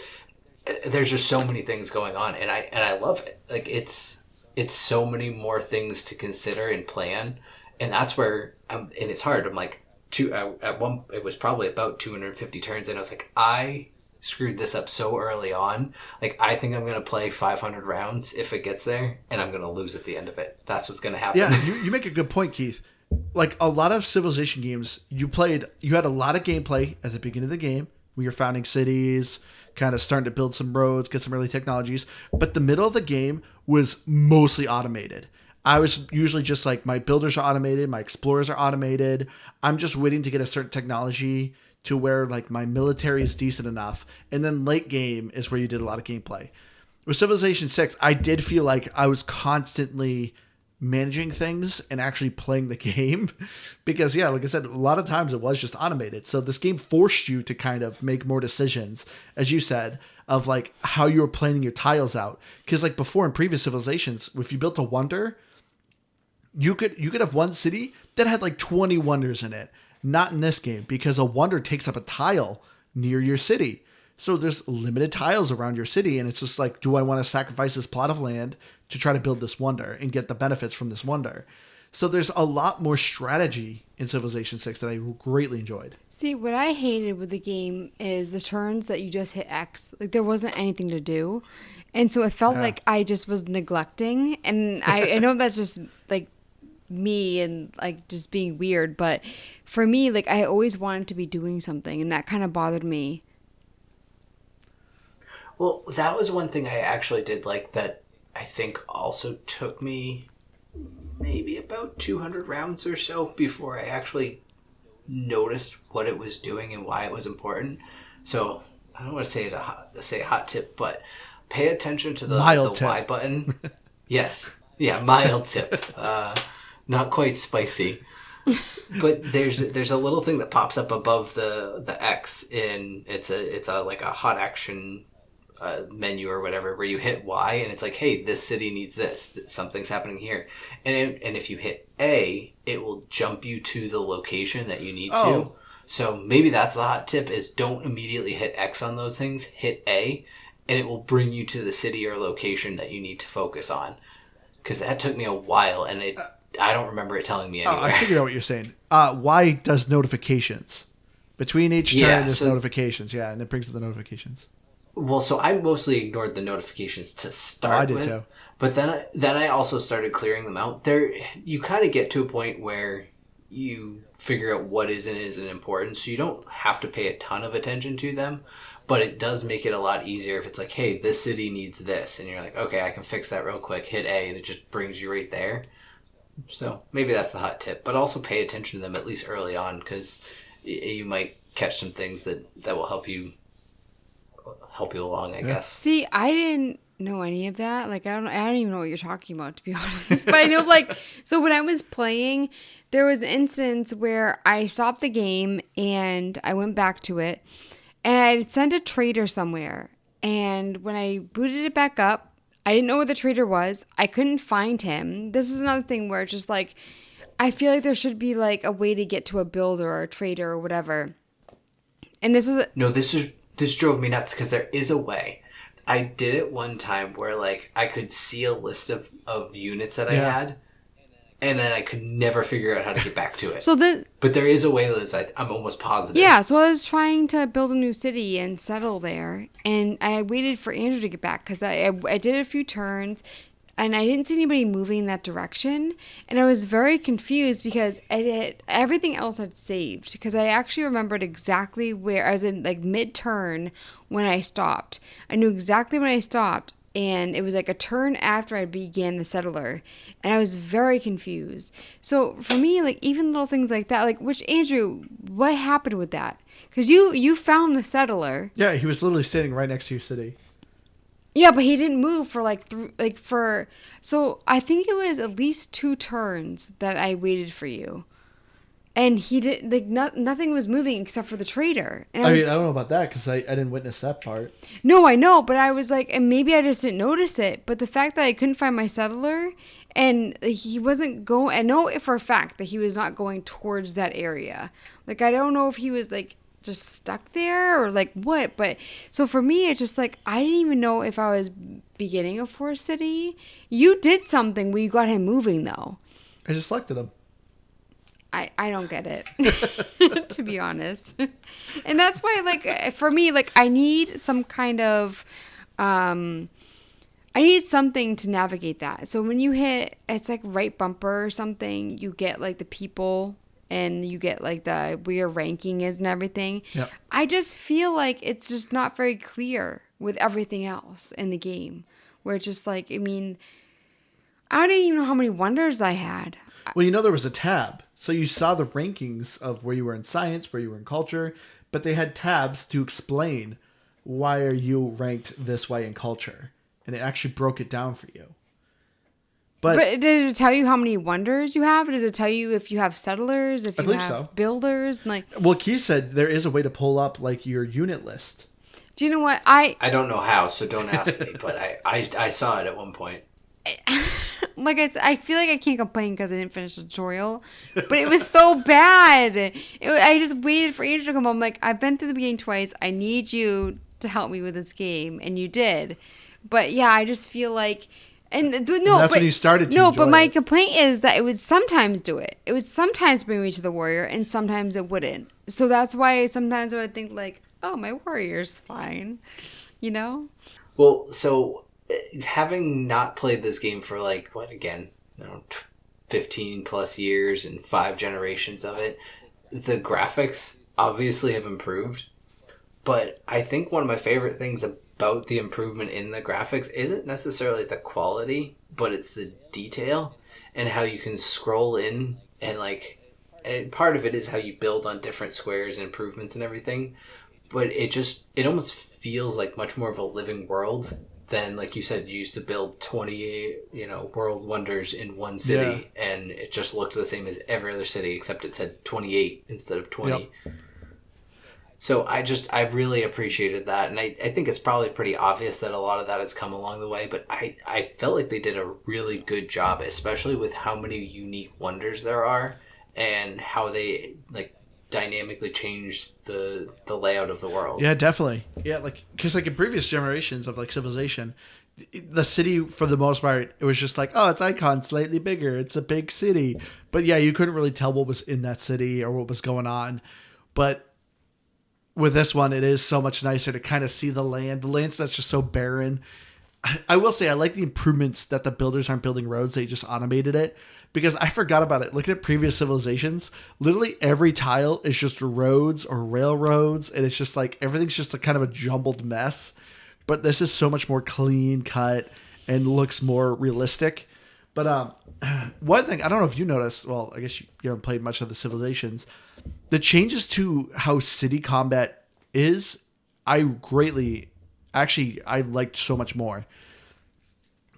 B: there's just so many things going on, and I love it. Like it's so many more things to consider and plan, and that's where and it's hard. I'm like, it was probably about 250 turns, and I was like, I screwed this up so early on. Like, I think I'm gonna play 500 rounds if it gets there, and I'm gonna lose at the end of it. That's what's gonna happen.
A: Yeah, you make a good point, Keith. Like a lot of Civilization games, you had a lot of gameplay at the beginning of the game when you're founding cities, kind of starting to build some roads, get some early technologies. But the middle of the game was mostly automated. I was usually just like, my builders are automated, my explorers are automated. I'm just waiting to get a certain technology to where like my military is decent enough. And then late game is where you did a lot of gameplay. With Civilization 6, I did feel like I was constantly managing things and actually playing the game because, yeah, like I said, a lot of times it was just automated. So this game forced you to kind of make more decisions, as you said, of like how you were planning your tiles out. Because like before in previous civilizations, if you built a wonder, you could have one city that had like 20 wonders in it. Not in this game, because a wonder takes up a tile near your city. So there's limited tiles around your city, and it's just like, do I want to sacrifice this plot of land to try to build this wonder and get the benefits from this wonder? So there's a lot more strategy in Civilization 6 that I greatly enjoyed.
C: See, what I hated with the game is the turns that you just hit X. Like, there wasn't anything to do. And so it felt like I just was neglecting. And I know that's just, like, me and, like, just being weird. But for me, like, I always wanted to be doing something. And that kind of bothered me.
B: Well, that was one thing I actually did like that I think also took me maybe about 200 rounds or so before I actually noticed what it was doing and why it was important. So I don't want to say a hot tip, but pay attention to the Y button. Yes. Yeah, mild tip. Not quite spicy. But there's a little thing that pops up above the X in it's a like a hot action menu or whatever, where you hit Y and it's like, hey, this city needs this. Something's happening here. And if you hit A, it will jump you to the location that you need to. So maybe that's the hot tip, is don't immediately hit X on those things. Hit A, and it will bring you to the city or location that you need to focus on. Because that took me a while, and I don't remember it telling me anywhere.
A: I figured out what you're saying. Y does notifications. Between each turn, there's notifications. Yeah, and it brings up the notifications.
B: Well, so I mostly ignored the notifications to start
A: I did
B: with,
A: too.
B: but then I also started clearing them out. There, you kind of get to a point where you figure out what is and isn't important, so you don't have to pay a ton of attention to them. But it does make it a lot easier if it's like, hey, this city needs this, and you're like, okay, I can fix that real quick. Hit A, and it just brings you right there. So maybe that's the hot tip, but also pay attention to them at least early on, because you might catch some things that will help you along, I guess.
C: See, I didn't know any of that. Like, I don't even know what you're talking about, to be honest. But I know, like, so when I was playing, there was an instance where I stopped the game and I went back to it, and I sent a trader somewhere. And when I booted it back up, I didn't know where the trader was. I couldn't find him. This is another thing where it's just like, I feel like there should be like a way to get to a builder or a trader or whatever. And
B: this drove me nuts because there is a way. I did it one time where like I could see a list of units that I had, and then I could never figure out how to get back to it. But there is a way, Liz. I'm almost positive.
C: Yeah, so I was trying to build a new city and settle there, and I waited for Andrew to get back because I did a few turns, and I didn't see anybody moving in that direction, and I was very confused because everything else had saved, because I actually remembered exactly where I was in, like mid-turn when I stopped. I knew exactly when I stopped, and it was like a turn after I began the settler, and I was very confused. So for me, like even little things like that, like, which, Andrew, what happened with that? Because you found the settler.
A: Yeah, he was literally standing right next to your city.
C: Yeah, but he didn't move for so I think it was at least 2 turns that I waited for you. And he did, like, nothing was moving except for the trader. And
A: I don't know about that because I didn't witness that part.
C: No, I know, but I was like, and maybe I just didn't notice it. But the fact that I couldn't find my settler and he wasn't going, I know for a fact that he was not going towards that area. Like, I don't know if he was like just stuck there or like what, but so for me, it's just like, I didn't even know if I was beginning a Forest City. You did something where you got him moving though.
A: I just selected him.
C: I don't get it, to be honest. And that's why, like, for me, like, I need some kind of, I need something to navigate that. So when you hit, it's like right bumper or something, you get like the people and you get like where your ranking is and everything.
A: Yep.
C: I just feel like it's just not very clear with everything else in the game. Where it's just like, I mean, I don't even know how many wonders I had.
A: Well, there was a tab. So you saw the rankings of where you were in science, where you were in culture, but they had tabs to explain why are you ranked this way in culture. And it actually broke it down for you. But
C: does it tell you how many wonders you have? Does it tell you if you have settlers, if you have builders? Like,
A: well, Keith said there is a way to pull up like your unit list.
C: Do you know what?
B: I don't know how, so don't ask me, but I saw it at one point.
C: Like I feel like I can't complain because I didn't finish the tutorial, but it was so bad. I just waited for Andrew to come home. I'm like, I've been through the beginning twice. I need you to help me with this game, and you did. But yeah, I just feel like, and that's
A: when you started.
C: But my complaint is that it would sometimes do it. It would sometimes bring me to the warrior, and sometimes it wouldn't. So that's why sometimes I would think like, oh, my warrior's fine,
B: Well, so having not played this game for 15 plus years and 5 generations of it, the graphics obviously have improved. But I think one of my favorite things about the improvement in the graphics isn't necessarily the quality, but it's the detail and how you can scroll in and part of it is how you build on different squares and improvements and everything. But it almost feels like much more of a living world than, like you said, you used to build 20, world wonders in one city, and it just looked the same as every other city, except it said 28 instead of 20. Yep. So I really appreciated that, and I think it's probably pretty obvious that a lot of that has come along the way, but I felt like they did a really good job, especially with how many unique wonders there are, and how they, dynamically changed the layout of the world.
A: Yeah, definitely. Yeah, because in previous generations of Civilization, the city for the most part, it was just its icon slightly bigger. It's a big city, but yeah, you couldn't really tell what was in that city or what was going on. But with this one, it is so much nicer to kind of see the land. The land's that's just so barren. I will say I like the improvements that the builders aren't building roads. They just automated it because I forgot about it. Looking at previous civilizations, literally every tile is just roads or railroads. And it's just like everything's just a kind of a jumbled mess. But this is so much more clean cut and looks more realistic. But one thing, I don't know if you noticed, well, I guess you haven't played much of the civilizations. The changes to how city combat is, I liked so much more.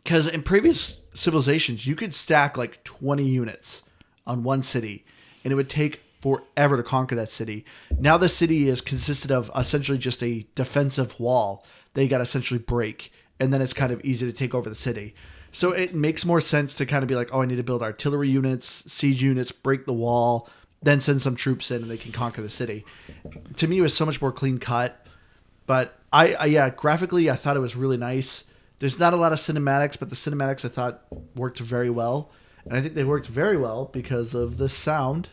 A: Because in previous civilizations, you could stack like 20 units on one city, and it would take forever to conquer that city. Now the city is consisted of essentially just a defensive wall that you got to essentially break, and then it's kind of easy to take over the city. So it makes more sense to kind of be like, oh, I need to build artillery units, siege units, break the wall, then send some troops in and they can conquer the city. To me, it was so much more clean cut. But graphically, I thought it was really nice. There's not a lot of cinematics, but the cinematics I thought worked very well. And I think they worked very well because of the sound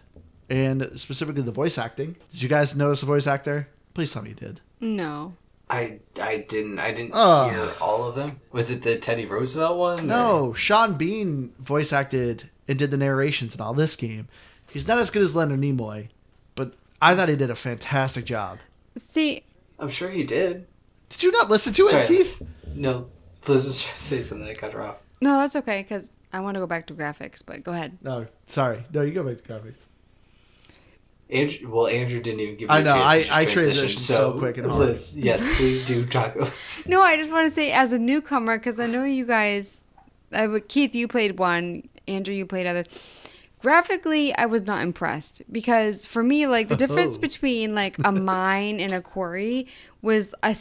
A: and specifically the voice acting. Did you guys notice the voice actor? Please tell me you did.
C: No.
B: I didn't hear all of them. Was it the Teddy Roosevelt one?
A: No,
B: or?
A: Sean Bean voice acted and did the narrations in all this game. He's not as good as Leonard Nimoy, but I thought he did a fantastic job.
C: See,
B: I'm sure he did.
A: Did you not listen to it, Keith?
B: No, Liz was trying to say something. I cut her off.
C: No, that's okay, because I want to go back to graphics, but go ahead.
A: No, sorry. No, you go back to graphics.
B: Andrew didn't even give you
A: I
B: a
A: know,
B: chance to
A: I
B: transition.
A: transitioned so quick and hard.
B: Liz, yes, please do talk.
C: No, I just want to say, as a newcomer, because I know you guys, Keith, you played one, Andrew, you played other. Graphically, I was not impressed because for me, like the difference between like a mine and a quarry was a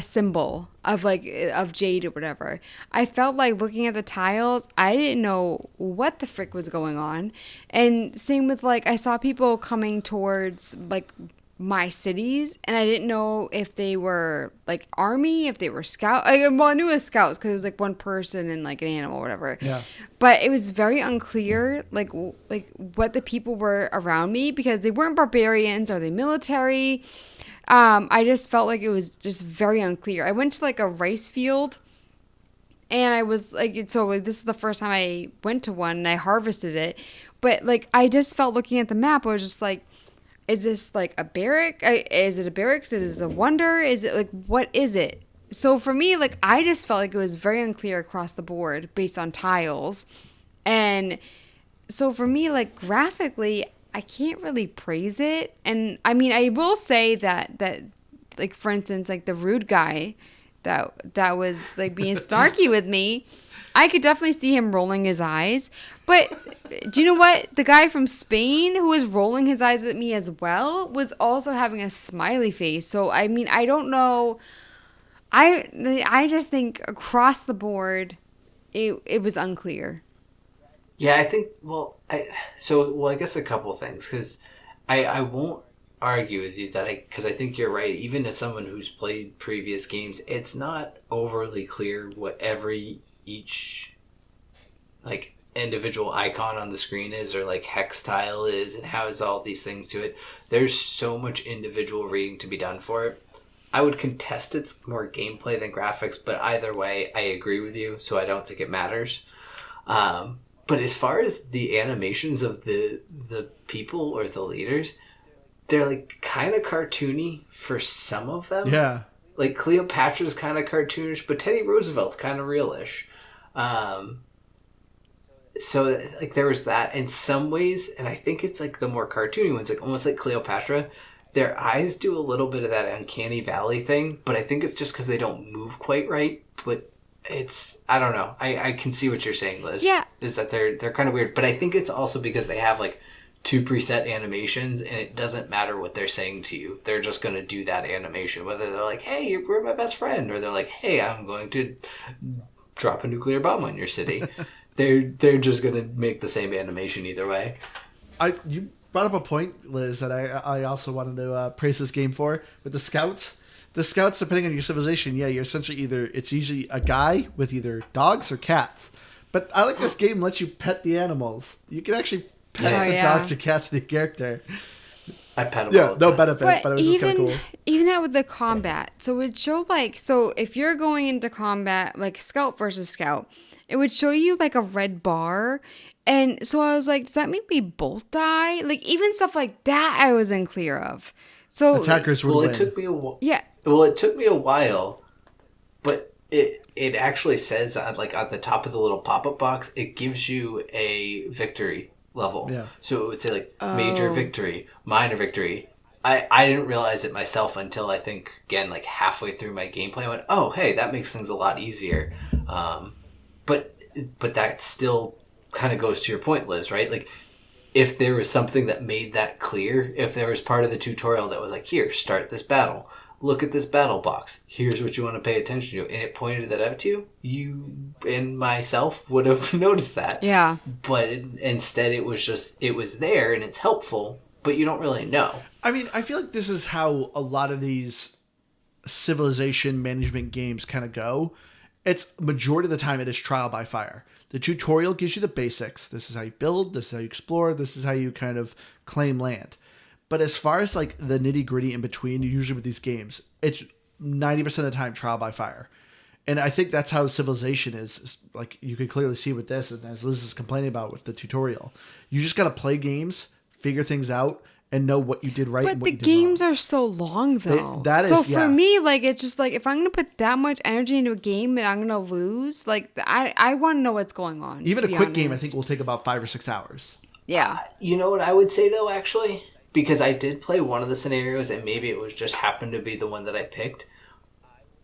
C: symbol of jade or whatever. I felt like looking at the tiles, I didn't know what the frick was going on. And same with like I saw people coming towards like my cities, and I didn't know if they were like army, if they were scout. Well, I knew it was scouts because it was like one person and like an animal or whatever.
A: Yeah.
C: But it was very unclear, like what the people were around me because they weren't barbarians. Are they military? I just felt like it was just very unclear. I went to like a rice field, and I was like, this is the first time I went to one, and I harvested it. But like, I just felt looking at the map, I was just like, is this like a barrack? Is it a barracks? Is it a wonder? Is it like, what is it? So for me, like, I just felt like it was very unclear across the board based on tiles. And so for me, like, graphically, I can't really praise it. And I mean, I will say that like, for instance, like the rude guy that was like being snarky with me, I could definitely see him rolling his eyes. But do you know what? The guy from Spain who was rolling his eyes at me as well was also having a smiley face. So, I mean, I don't know. I just think across the board, it was unclear.
B: Yeah, I think, I guess a couple things, because I won't argue with you because I think you're right. Even as someone who's played previous games, it's not overly clear what each like individual icon on the screen is, or like hex tile is, and how is all these things to it. There's so much individual reading to be done for it. I would contest it's more gameplay than graphics, but either way, I agree with you, so I don't think it matters. But as far as the animations of the people or the leaders, they're like kind of cartoony for some of them.
A: Yeah.
B: Like Cleopatra's kind of cartoonish, but Teddy Roosevelt's kind of realish. So like there was that in some ways, and I think it's like the more cartoony ones, like almost like Cleopatra, their eyes do a little bit of that uncanny valley thing, but I think it's just because they don't move quite right. But it's, I don't know. I can see what you're saying, Liz.
C: Yeah.
B: Is that they're kind of weird, but I think it's also because they have like 2 preset animations, and it doesn't matter what they're saying to you. They're just going to do that animation, whether they're like, hey, you're my best friend, or they're like, hey, I'm going to drop a nuclear bomb on your city. They're just going to make the same animation either way.
A: You brought up a point, Liz, that I also wanted to praise this game for, with the scouts. The scouts, depending on your civilization, yeah, you're essentially it's usually a guy with either dogs or cats. But I like this game lets you pet the animals. You can actually pet the dogs or cats with your character.
B: I pet him.
A: Yeah,
B: all the
A: no
B: time.
A: benefit, but it was just kind of cool.
C: Even that with the combat, so it would show like, so if you're going into combat like scout versus scout, it would show you like a red bar, and so I was like, does that make me both die? Like even stuff like that, I was unclear of. So
A: Attackers would win.
B: It took me
C: yeah.
B: Well, it took me a while, but it actually says like at the top of the little pop-up box, it gives you a victory level.
A: Yeah.
B: So it would say like major victory, minor victory. I didn't realize it myself until I think again like halfway through my gameplay. I went, oh hey, that makes things a lot easier. But that still kind of goes to your point, Liz, right? Like if there was something that made that clear, if there was part of the tutorial that was like, here, start this battle. Look at this battle box. Here's what you want to pay attention to. And it pointed that out to you. You and myself would have noticed that.
C: Yeah.
B: But instead it was there and it's helpful, but you don't really know.
A: I mean, I feel like this is how a lot of these civilization management games kind of go. It's majority of the time it is trial by fire. The tutorial gives you the basics. This is how you build. This is how you explore. This is how you kind of claim land. But as far as like the nitty gritty in between, usually with these games, it's 90% of the time trial by fire. And I think that's how Civilization is. Like you can clearly see with this, and as Liz is complaining about with the tutorial, you just got to play games, figure things out, and know what you did right.
C: But the games are so long though. For me, like it's just like if I'm gonna put that much energy into a game and I'm gonna lose, like I want to know what's going on.
A: Even a quick game, I think will take about 5 or 6 hours.
C: Yeah.
B: You know what I would say though, actually? Because I did play one of the scenarios and maybe it was just happened to be the one that I picked.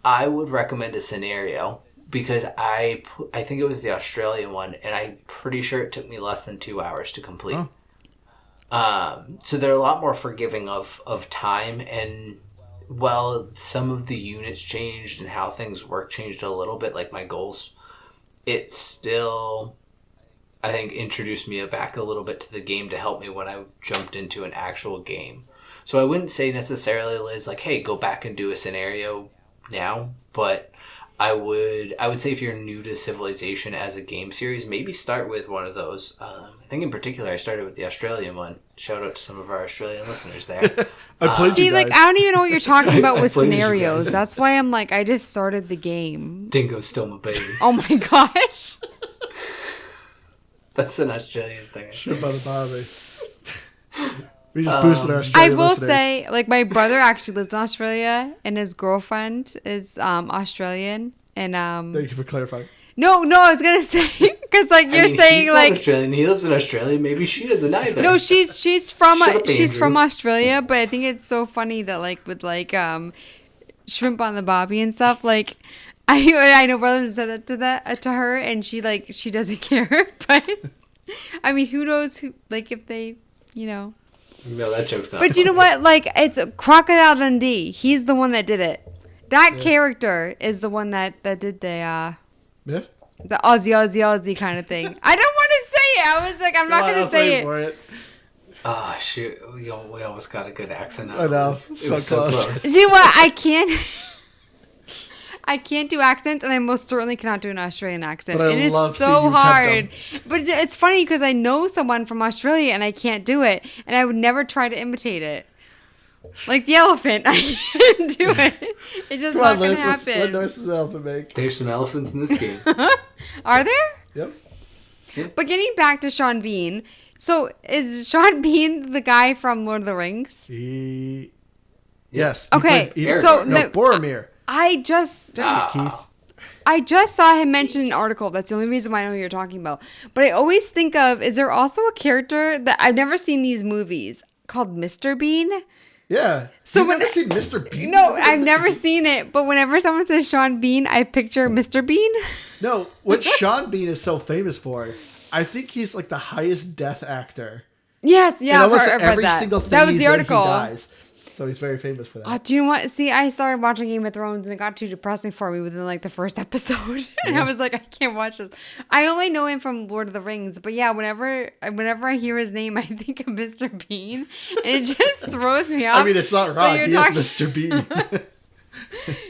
B: I would recommend a scenario because I think it was the Australian one and I'm pretty sure it took me less than 2 hours to complete. Oh. So they're a lot more forgiving of time, and while some of the units changed and how things work changed a little bit, like my goals, it still, I think, introduced me back a little bit to the game to help me when I jumped into an actual game. So I wouldn't say necessarily, Liz, like, hey, go back and do a scenario now, but I would say if you're new to Civilization as a game series, maybe start with one of those. I think in particular I started with the Australian one. Shout out to some of our Australian listeners there.
C: See, like, I don't even know what you're talking about with scenarios. That's why I'm like, I just started the game.
B: Dingo's still my baby.
C: Oh my gosh.
B: That's an Australian thing.
A: Shit by the Bobby. We just boosted our Australian
C: I will
A: listeners.
C: say, like, my brother actually lives in Australia, and his girlfriend is Australian. And
A: Thank you for clarifying.
C: No, I was gonna say because like you're saying,
B: he's
C: like
B: not Australian. He lives in Australia. Maybe she doesn't either.
C: No, she's from
B: Andrew.
C: from Australia, but I think it's so funny that like with like shrimp on the bobby and stuff. Like I know brothers said that to her, and she doesn't care. But I mean, who knows who if they
B: No, that joke's not.
C: But you know what? Like it's Crocodile Dundee. He's the one that did it. That character is the one that did the Aussie kind of thing. I don't want to say it. I was like, I'm not going to say it.
B: Oh, shoot. We almost got a good accent out
A: I know.
B: of this. It was so close.
C: Do you know what? I can't do accents, and I most certainly cannot do an Australian accent.
A: But
C: it is so hard. But it's funny because I know someone from Australia, and I can't do it, and I would never try to imitate it. Like the elephant, I can't do it. It's just not going to happen.
A: What noise does the elephant make?
B: There's some elephants in this game.
C: Are there?
A: Yep.
C: But getting back to Sean Bean, so is Sean Bean the guy from Lord of the Rings?
A: Yes.
C: Okay,
A: Boromir.
C: I just saw him mention an article. That's the only reason why I know who you're talking about. But I always think of, is there also a character that I've never seen these movies called Mr. Bean?
A: Yeah.
C: So
A: You've never seen Mr. Bean?
C: No, I've never seen it. But whenever someone says Sean Bean, I picture Mr. Bean.
A: No, what Sean Bean is so famous for, I think he's like the highest death actor.
C: Yes, yeah,
A: I've
C: read
A: every
C: that.
A: single thing
C: That was the article.
A: He dies. So he's very famous for that.
C: Oh, do you know what? See, I started watching Game of Thrones and it got too depressing for me within like the first episode. And I was like, I can't watch this. I only know him from Lord of the Rings. But yeah, whenever I hear his name, I think of Mr. Bean. And it just throws me off.
A: I mean, it's not wrong. He is Mr. Bean.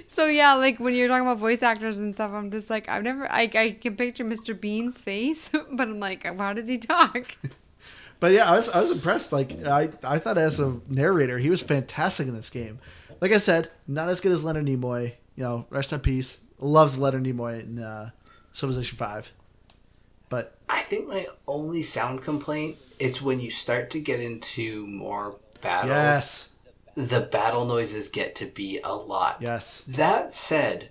C: So yeah, like when you're talking about voice actors and stuff, I'm just like, I can picture Mr. Bean's face. But I'm like, how does he talk?
A: But yeah, I was impressed. Like I thought as a narrator, he was fantastic in this game. Like I said, not as good as Leonard Nimoy. You know, rest in peace. Loves Leonard Nimoy in Civilization 5. But
B: I think my only sound complaint is when you start to get into more battles.
A: Yes.
B: The battle noises get to be a lot.
A: Yes.
B: That said,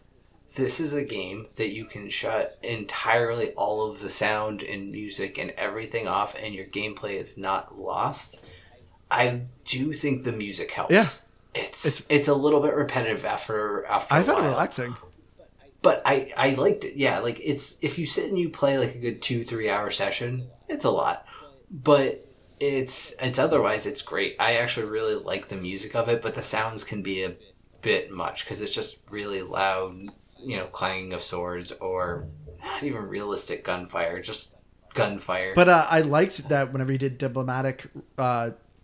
B: this is a game that you can shut entirely all of the sound and music and everything off and your gameplay is not lost. I do think the music helps.
A: Yeah.
B: It's a little bit repetitive after a while.
A: I found it relaxing.
B: But I liked it. Yeah, like it's if you sit and you play like a good 2-3 hour session, it's a lot. But it's otherwise it's great. I actually really like the music of it, but the sounds can be a bit much because it's just really loud, you know, clanging of swords or not even realistic gunfire, just gunfire.
A: But I liked that whenever you did diplomatic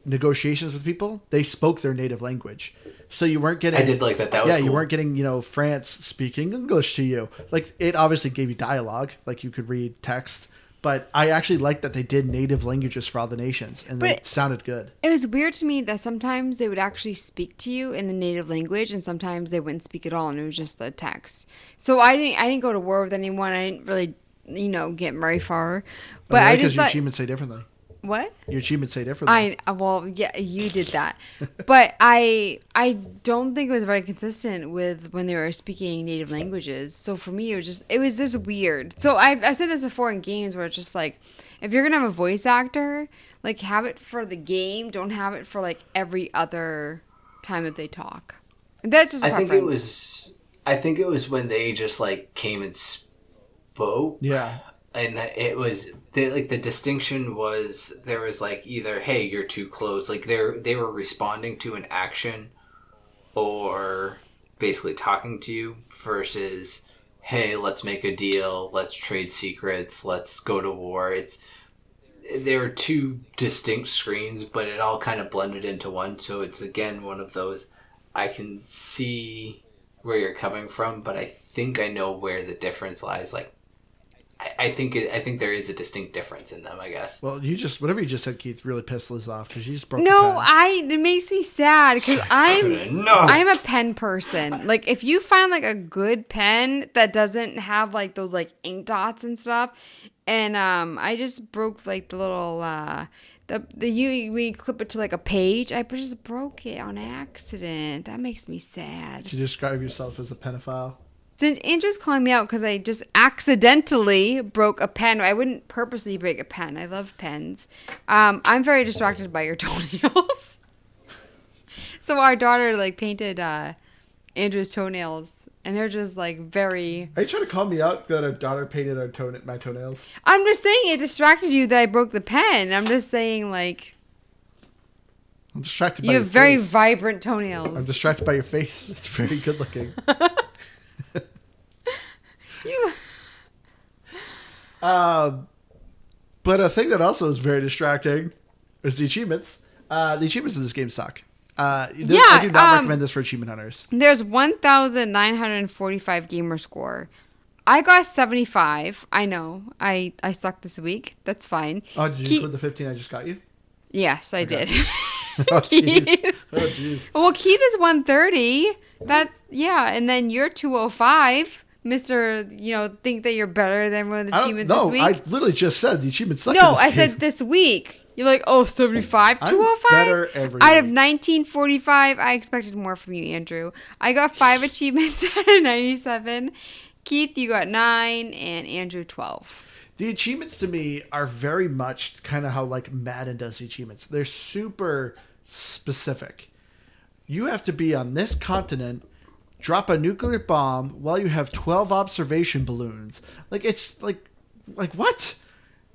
A: negotiations with people, they spoke their native language. So you weren't getting...
B: I did like that. That was cool.
A: You weren't getting, you know, France speaking English to you. Like, it obviously gave you dialogue. Like, you could read text. But I actually liked that they did native languages for all the nations, and it sounded good.
C: It was weird to me that sometimes they would actually speak to you in the native language, and sometimes they wouldn't speak at all, and it was just the text. So I didn't go to war with anyone. I didn't really, you know, get very far. But I just
A: thought... your achievements say differently.
C: What?
A: Your achievements say differently.
C: Well, yeah, you did that. But I don't think it was very consistent with when they were speaking native languages. So for me, it was just weird. So I've said this before in games where it's just like, if you're going to have a voice actor, like have it for the game. Don't have it for like every other time that they talk. That's just a preference.
B: I think it was when they just like came and spoke.
A: Yeah.
B: And it was the distinction was there was like either hey you're too close, like they were responding to an action or basically talking to you versus hey let's make a deal, let's trade secrets, let's go to war. There were two distinct screens, but it all kind of blended into one. So it's again one of those I can see where you're coming from, but I think I know where the difference lies. Like. I think there is a distinct difference in them, I guess.
A: Well, whatever you just said, Keith, really pissed Liz off because you just broke the pen.
C: It makes me sad because I'm a pen person. Like if you find like a good pen that doesn't have like those like ink dots and stuff, and I just broke like the little we clip it to like a page. I just broke it on accident. That makes me sad.
A: Did you describe yourself as a pedophile?
C: Since Andrew's calling me out because I just accidentally broke a pen. I wouldn't purposely break a pen. I love pens. I'm very distracted by your toenails. So our daughter like painted Andrew's toenails, and they're just like very...
A: Are you trying to call me out that our daughter painted my toenails?
C: I'm just saying it distracted you that I broke the pen. I'm just saying like...
A: I'm distracted by
C: your face. You have very
A: face.
C: Vibrant toenails.
A: I'm distracted by your face. It's very good looking. But a thing that also is very distracting is the achievements. The achievements in this game suck. I do not recommend this for achievement hunters.
C: There's 1,945 gamer score. I got 75. I know. I sucked this week. That's fine.
A: Oh, did you include the 15 I just got you?
C: Yes, I did.
A: Oh, jeez. Oh, jeez.
C: Well, Keith is 130. And then you're 205. Mr. Think that you're better than one of the achievements this week?
A: No, I literally just said the achievements suck.
C: No, I said this week. You're like, 75, 205?
A: Better every
C: Out
A: week.
C: of 1945, I expected more from you, Andrew. I got 5 achievements out of 97. Keith, you got 9, and Andrew 12.
A: The achievements to me are very much kind of how like Madden does the achievements. They're super specific. You have to be on this continent, drop a nuclear bomb while you have 12 observation balloons. Like it's like what?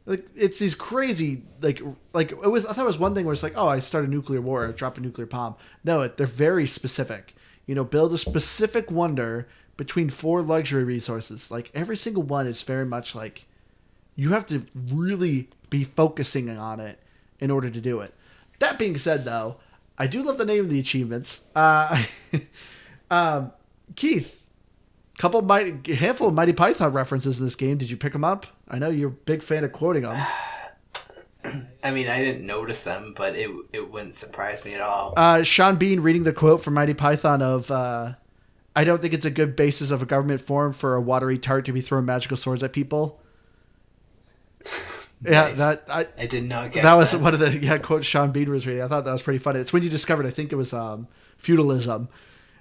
A: Like it's these crazy like it was. I thought it was one thing where it's like, oh, I start a nuclear war, or drop a nuclear bomb. No, they're very specific. Build a specific wonder between 4 luxury resources. Like every single one is very much like you have to really be focusing on it in order to do it. That being said, though, I do love the name of the achievements. Keith, handful of Mighty Python references in this game. Did you pick them up? I know you're a big fan of quoting them.
B: I mean, I didn't notice them, but it wouldn't surprise me at all.
A: Sean Bean reading the quote from Mighty Python of, I don't think it's a good basis of a government form for a watery tart to be throwing magical swords at people.
B: Nice.
A: Yeah,
B: I did not get
A: that. Was one of the quotes Sean Bean was reading. I thought that was pretty funny. It's when you discovered, I think it was feudalism.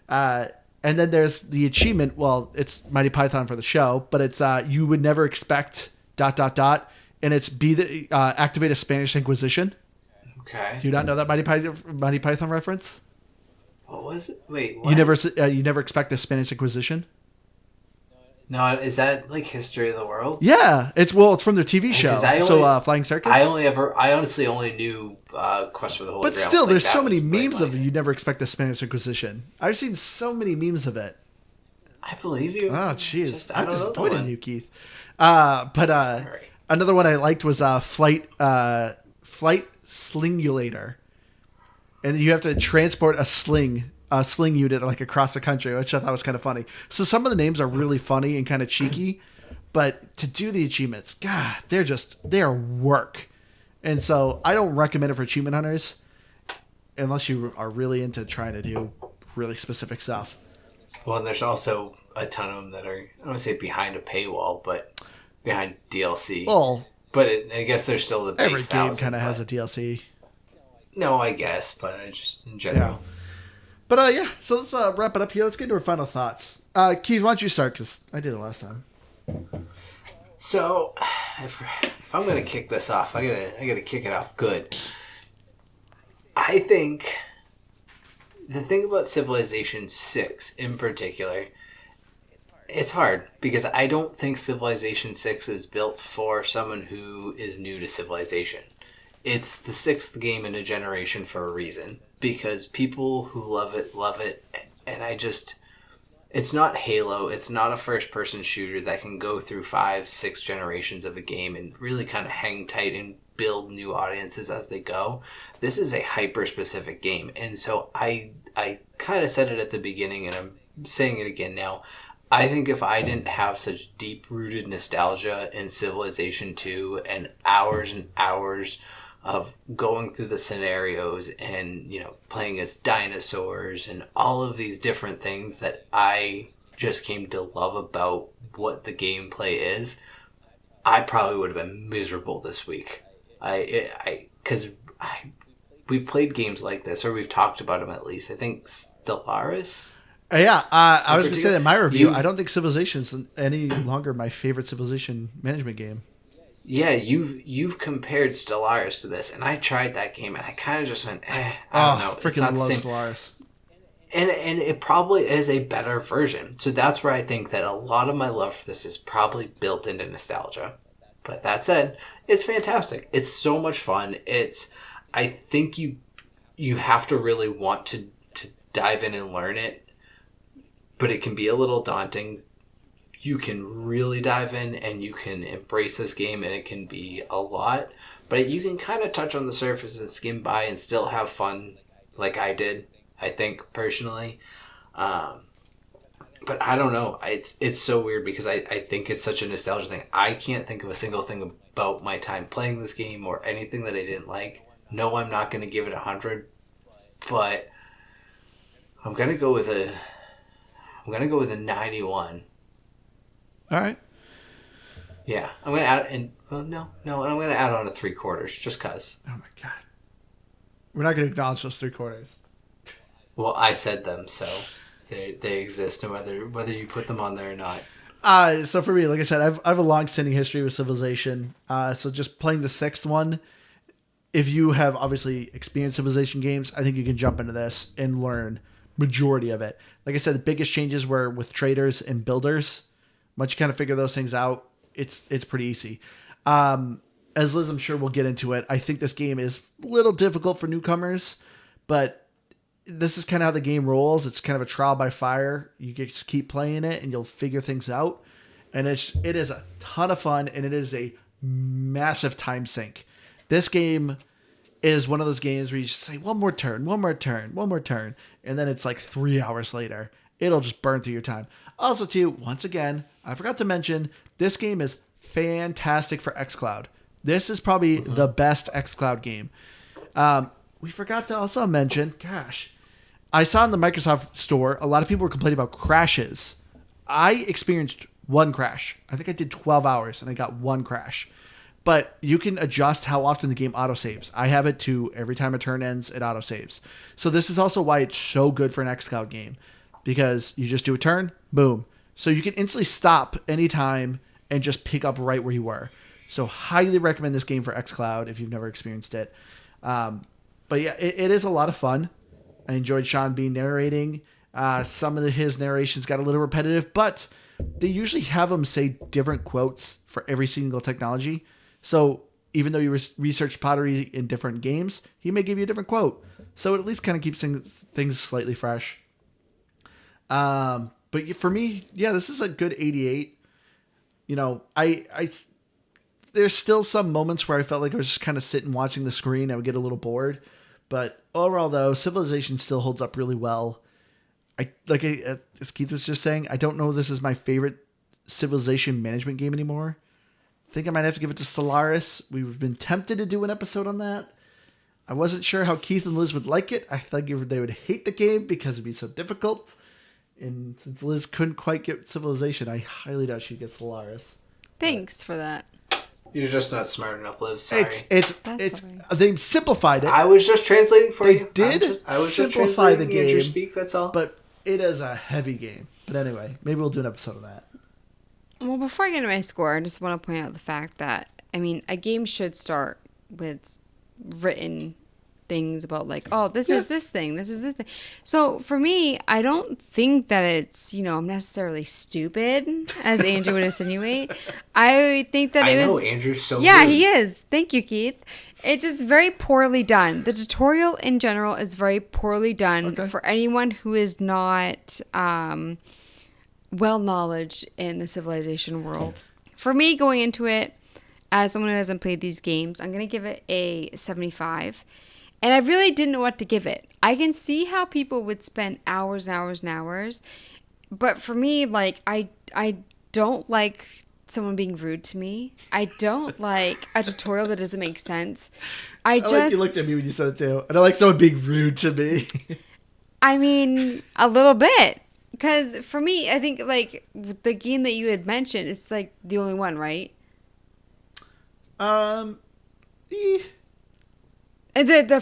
A: And then there's the achievement. Well, it's Mighty Python for the show, but it's you would never expect ... and it's activate a Spanish Inquisition.
B: Okay.
A: Do you not know that Mighty Python reference?
B: What was it? Wait, what?
A: You never expect a Spanish Inquisition?
B: No, is that like History of the World?
A: Yeah, it's from their TV show. Flying Circus.
B: I honestly only knew Quest for the Holy
A: Grail. But still, there's so many memes of you never expect the Spanish Inquisition. I've seen so many memes of it.
B: I believe you.
A: Oh, jeez. I'm disappointed in you, Keith.
B: Sorry.
A: Another one I liked was Flight Slingulator. And you have to transport a sling unit like across the country, which I thought was kind of funny. So some of the names are really funny and kind of cheeky, but to do the achievements, God, they are work. And so I don't recommend it for achievement hunters unless you are really into trying to do really specific stuff.
B: Well, and there's also a ton of them that are, I don't want to say behind a paywall, but behind DLC.
A: Well,
B: but I guess there's still the base
A: every game kind of has a DLC.
B: No, I guess, but I just in general.
A: Yeah. But yeah, so let's wrap it up here. Let's get into our final thoughts. Keith, why don't you start? Because I did it last time.
B: So, if I'm gonna kick this off, I gotta kick it off good. I think the thing about Civilization 6 in particular, it's hard because I don't think Civilization 6 is built for someone who is new to Civilization. It's the 6th game in a generation for a reason. Because people who love it, and it's not Halo, it's not a first-person shooter that can go through 5-6 generations of a game and really kind of hang tight and build new audiences as they go. This is a hyper-specific game, and so I kind of said it at the beginning, and I'm saying it again now. I think if I didn't have such deep-rooted nostalgia in Civilization 2 and hours of going through the scenarios and, playing as dinosaurs and all of these different things that I just came to love about what the gameplay is, I probably would have been miserable this week. Because we've played games like this, or we've talked about them at least. I think Stellaris.
A: Yeah, I was going to say that in my review, I don't think Civilization is any longer my favorite Civilization management game.
B: Yeah, you've compared Stellaris to this, and I tried that game, and I kind of just went, I don't know.
A: Freaking love Stellaris.
B: And it probably is a better version. So that's where I think that a lot of my love for this is probably built into nostalgia. But that said, it's fantastic. It's so much fun. I think you have to really want to dive in and learn it, but it can be a little daunting. You can really dive in and you can embrace this game, and it can be a lot. But you can kind of touch on the surface and skim by and still have fun like I did, I think, personally. But I don't know. It's so weird because I think it's such a nostalgia thing. I can't think of a single thing about my time playing this game or anything that I didn't like. No, I'm not going to give it 100, but I'm going to go with a 91.
A: All right.
B: Yeah, I'm gonna add and I'm gonna add on a 3/4 just cause.
A: Oh my god, we're not gonna acknowledge those 3/4.
B: Well, I said them, so they exist, no whether you put them on there or not.
A: So for me, like I said, I have a long-standing history with Civilization. So just playing the 6th one, if you have obviously experienced Civilization games, I think you can jump into this and learn majority of it. Like I said, the biggest changes were with traders and builders. Once you kind of figure those things out, it's pretty easy. As Liz, I'm sure we'll get into it. I think this game is a little difficult for newcomers, but this is kind of how the game rolls. It's kind of a trial by fire. You just keep playing it and you'll figure things out. And it is a ton of fun, and it is a massive time sink. This game is one of those games where you just say, one more turn. And then it's like 3 hours later. It'll just burn through your time. Also, too, once again, I forgot to mention, this game is fantastic for xCloud. This is probably the best xCloud game. We forgot to also mention, gosh, I saw in the Microsoft store, a lot of people were complaining about crashes. I experienced one crash. I think I did 12 hours and I got one crash. But you can adjust how often the game autosaves. I have it to every time a turn ends, it autosaves. So this is also why it's so good for an xCloud game. Because you just do a turn, boom. So you can instantly stop anytime and just pick up right where you were. So highly recommend this game for xCloud if you've never experienced it. But yeah, it is a lot of fun. I enjoyed Sean Bean narrating. Some of his narrations got a little repetitive, but they usually have him say different quotes for every single technology. So even though you research pottery in different games, he may give you a different quote. So it at least kind of keeps things slightly fresh. But for me, yeah, this is a good 88. You know, there's still some moments where I felt like I was just kind of sitting watching the screen. I would get a little bored. But overall, though, Civilization still holds up really well. As Keith was just saying, I don't know if this is my favorite Civilization management game anymore. I think I might have to give it to Solaris. We've been tempted to do an episode on that. I wasn't sure how Keith and Liz would like it. I thought they would hate the game because it'd be so difficult. And since Liz couldn't quite get Civilization, I highly doubt she'd get Solaris.
C: Thanks for that.
B: You're just not smart enough, Liv. Sorry.
A: It's they simplified it.
B: I was just translating for you.
A: I was just simplify the game.
B: Andrew speak, that's all.
A: But it is a heavy game. But anyway, maybe we'll do an episode of that.
C: Well, before I get into my score, I just want to point out the fact that, I mean, a game should start with written things about like, oh, this is this thing, this is this thing. So for me, I don't think that it's, necessarily stupid, as Andrew would insinuate. I think that it was... I know,
B: Andrew's so
C: Yeah,
B: rude.
C: he is. Thank you, Keith. It's just very poorly done. The tutorial in general is very poorly done for anyone who is not well-knowledged in the Civilization world. For me, going into it, as someone who hasn't played these games, I'm going to give it a 75. And I really didn't know what to give it. I can see how people would spend hours and hours and hours. But for me, like, I don't like someone being rude to me. I don't like a tutorial that doesn't make sense. I
A: like you looked at me when you said it too. I don't like someone being rude to me.
C: I mean, a little bit. Because for me, I think, like, the game that you had mentioned, it's, like, the only one, right? The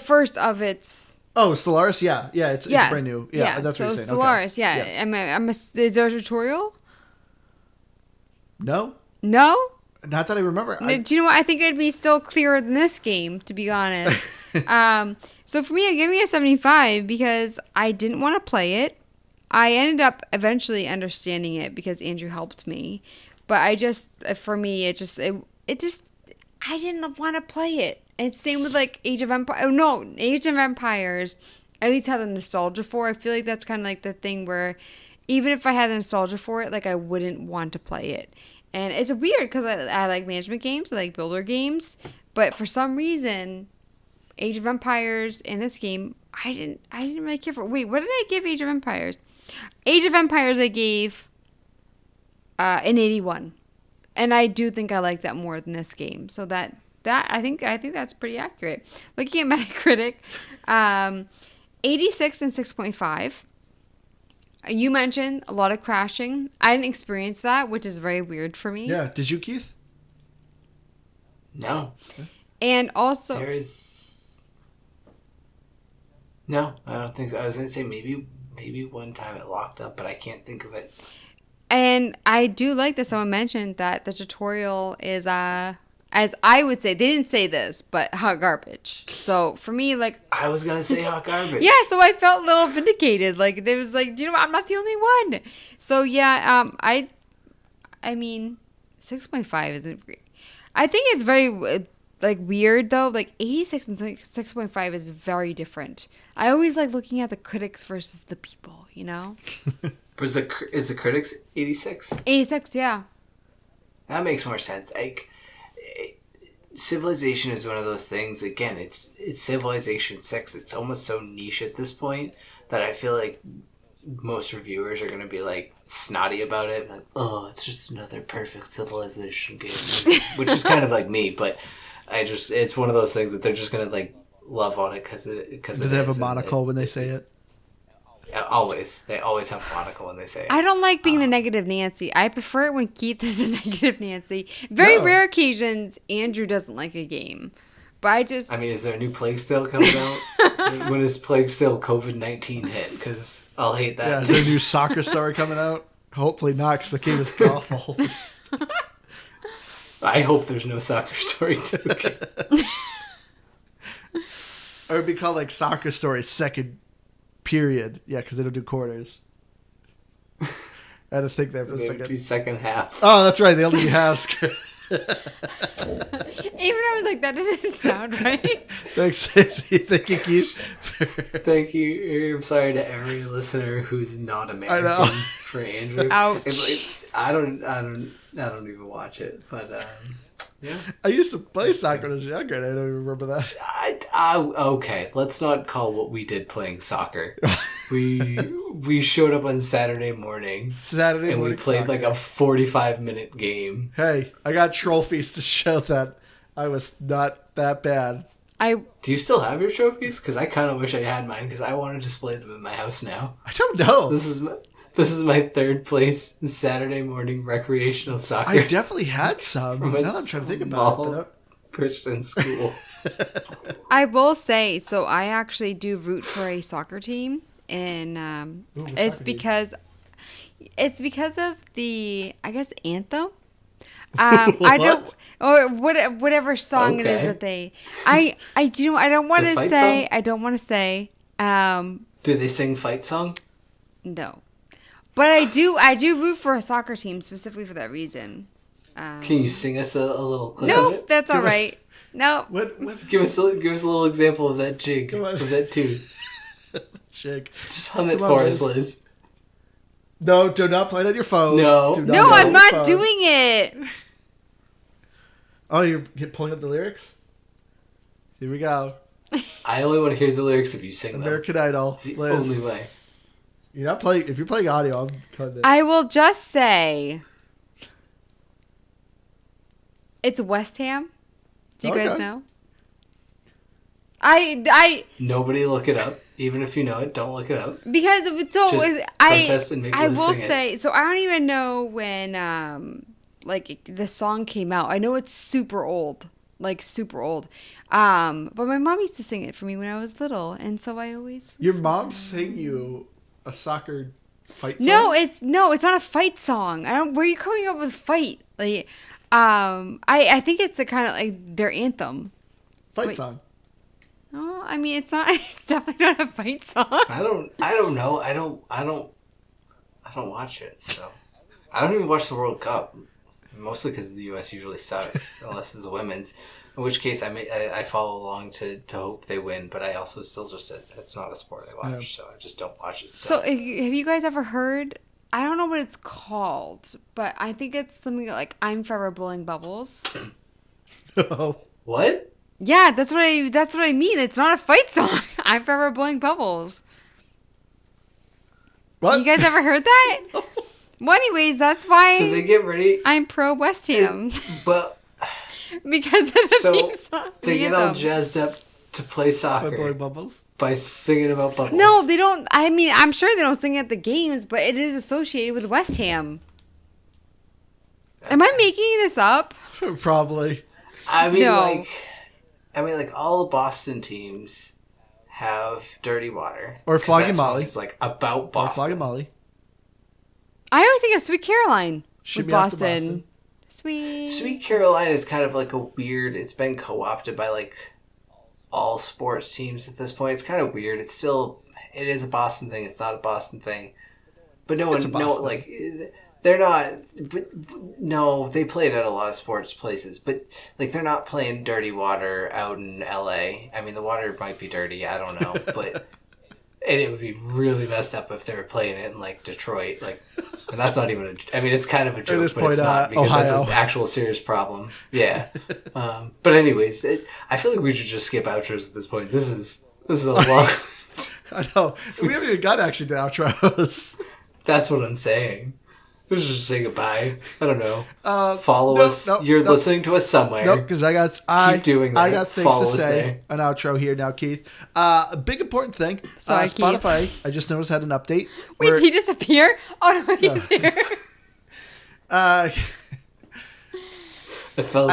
C: first of its...
A: Oh, Stellaris? Yeah. Yeah, it's brand new. Yeah, that's what you're saying.
C: Stellaris,
A: okay.
C: yeah.
A: Yes.
C: Is there a tutorial?
A: No?
C: No?
A: Not that I remember.
C: Do you know what? I think it'd be still clearer than this game, to be honest. So for me, I'm giving it a 75 because I didn't want to play it. I ended up eventually understanding it because Andrew helped me. But I didn't want to play it. And same with like Age of Empires. Oh no, Age of Empires, I at least had the nostalgia for. I feel like that's kind of like the thing where even if I had the nostalgia for it, like I wouldn't want to play it. And it's weird because I like management games, I like builder games. But for some reason, Age of Empires and this game, I didn't really care for. Wait, what did I give Age of Empires? Age of Empires I gave an 81. And I do think I like that more than this game. So that I think that's pretty accurate. Looking at Metacritic, 86 and 6.5. You mentioned a lot of crashing. I didn't experience that, which is very weird for me.
A: Yeah. Did you, Keith?
B: No.
C: And also...
B: No, I don't think so. I was going to say maybe one time it locked up, but I can't think of it.
C: And I do like that someone mentioned that the tutorial is, as I would say, they didn't say this, but hot garbage. So for me, like... I
B: was going to say hot garbage.
C: Yeah, so I felt a little vindicated. Like, there was like, what? I'm not the only one. So yeah, I mean, 6.5 isn't great. I think it's very... like weird though, like 86 and 6.5 is very different. I always like looking at the critics versus the people,
B: Is the critics 86?
C: 86, yeah.
B: That makes more sense. Like, Civilization is one of those things. Again, it's Civilization 6. It's almost so niche at this point that I feel like most reviewers are going to be like snotty about it. Like, oh, it's just another perfect Civilization game, which is kind of like me, but. It's one of those things that they're just gonna like love on it because
A: Do they have a monocle when they say it?
B: Always. They always have a monocle when they say it.
C: I don't like being the negative Nancy. I prefer it when Keith is the negative Nancy. Very rare occasions, Andrew doesn't like a game. But I
B: mean, is there a new Plague Tale coming out? When is Plague Tale COVID-19 hit? Because I'll hate that.
A: Yeah, is there a new soccer story coming out? Hopefully not, because the game is awful.
B: I hope there's no soccer story too.
A: Or it'd be called like Soccer Story Second Period. Yeah, because they don't do quarters. I had to think there for a second.
B: It'd be second half.
A: Oh, that's right. They only do halves.
C: Even I was like, that doesn't sound right.
A: Thanks, thank you, Keith.
B: Thank you. I'm sorry to every listener who's not American for Andrew.
C: Ouch.
B: I don't even watch it, but yeah.
A: I used to play soccer when I was younger, and I don't even remember that.
B: Okay, let's not call what we did playing soccer. We showed up on Saturday morning. And we played
A: soccer.
B: like a 45-minute game.
A: Hey, I got trophies to show that I was not that bad.
B: Do you still have your trophies? Because I kind of wish I had mine, because I want to display them in my house now.
A: I don't know.
B: This is my third place Saturday morning recreational soccer.
A: I definitely had some. Now I'm trying to think about it.
B: Christian school.
C: I will say, so I actually do root for a soccer team, and it's because of the, I guess, anthem. I don't, or whatever song it is that they. I don't want to say.
B: Do they sing fight song?
C: No, but I do root for a soccer team specifically for that reason.
B: Can you sing us a little clip?
C: No, that's all right. No.
B: What? Give us a little example of that jig. Of that tune.
A: Jig.
B: Just hum it for us, Liz.
A: No, do not play it on your phone.
B: No,
C: I'm not doing it.
A: Oh, you're pulling up the lyrics? Here we go.
B: I only want to hear the lyrics if you sing them.
A: American Idol.
B: It's the
A: Liz.
B: only way.
A: You're not playing. If you're playing audio, I'm cutting it.
C: I will just say, it's West Ham. Do you guys know? I
B: Nobody look it up. Even if you know it, don't look it up.
C: Because
B: Just protest and make
C: I
B: Liz
C: will
B: sing
C: say,
B: it.
C: so I don't even know when like the song came out. I know it's super old. Like super old. But my mom used to sing it for me when I was little, and so I always
A: Your mom sang you a soccer fight song?
C: No, it's not a fight song. Where are you coming up with fight? Like I think it's the kind of like their anthem.
A: Fight song.
C: No, I mean it's not. It's definitely not a fight song.
B: I don't know. I don't watch it, so I don't even watch the World Cup. Mostly because the U.S. usually sucks, unless it's the women's. In which case, I follow along to hope they win, but I also still just it's not a sport I watch, so I just don't watch it. Still.
C: So have you guys ever heard? I don't know what it's called, but I think it's something like "I'm Forever Blowing Bubbles."
A: No.
B: What?
C: Yeah, that's what I mean. It's not a fight song. I'm Forever Blowing Bubbles.
A: What?
C: You guys ever heard that? Well, anyways, that's why.
B: So they get ready.
C: I'm pro West Ham.
B: But
C: because of the theme song.
B: They get all jazzed up to play soccer.
A: By blowing bubbles?
B: By singing about bubbles.
C: No, they don't. I mean, I'm sure they don't sing at the games, but it is associated with West Ham. Am I making this up?
A: Probably.
B: I mean,
C: No.
B: like all the Boston teams have Dirty Water.
A: Or Flogging
B: that song
A: Molly.
B: is like about Boston.
A: Or Flogging Molly.
C: I always think of Sweet Caroline
A: Should
C: with
A: be after
C: Boston. Sweet.
B: Sweet Caroline is kind of like a weird. It's been co-opted by like all sports teams at this point. It's kind of weird. It is a Boston thing. It's not a Boston thing. But they're not. But no, they play it at a lot of sports places. But like they're not playing Dirty Water out in L.A. I mean, the water might be dirty. I don't know, but. And it would be really messed up if they were playing it in like Detroit, like, and that's not even I mean, it's kind of a joke,
A: this
B: but
A: point,
B: it's not because
A: Ohio.
B: that's an actual serious problem. Yeah, but anyways, I feel like we should just skip outros at this point. This is a long.
A: I know we haven't even got actually to outros.
B: That's what I'm saying. Let's just say goodbye. I don't know. Follow us. You're listening to us somewhere.
A: Nope, because
B: keep doing that.
A: I got things to say. An outro here now, Keith. A big important thing.
C: Sorry,
A: Spotify,
C: Keith.
A: I just noticed had an update.
C: Wait, did he disappear? Oh, no, he's here.
A: I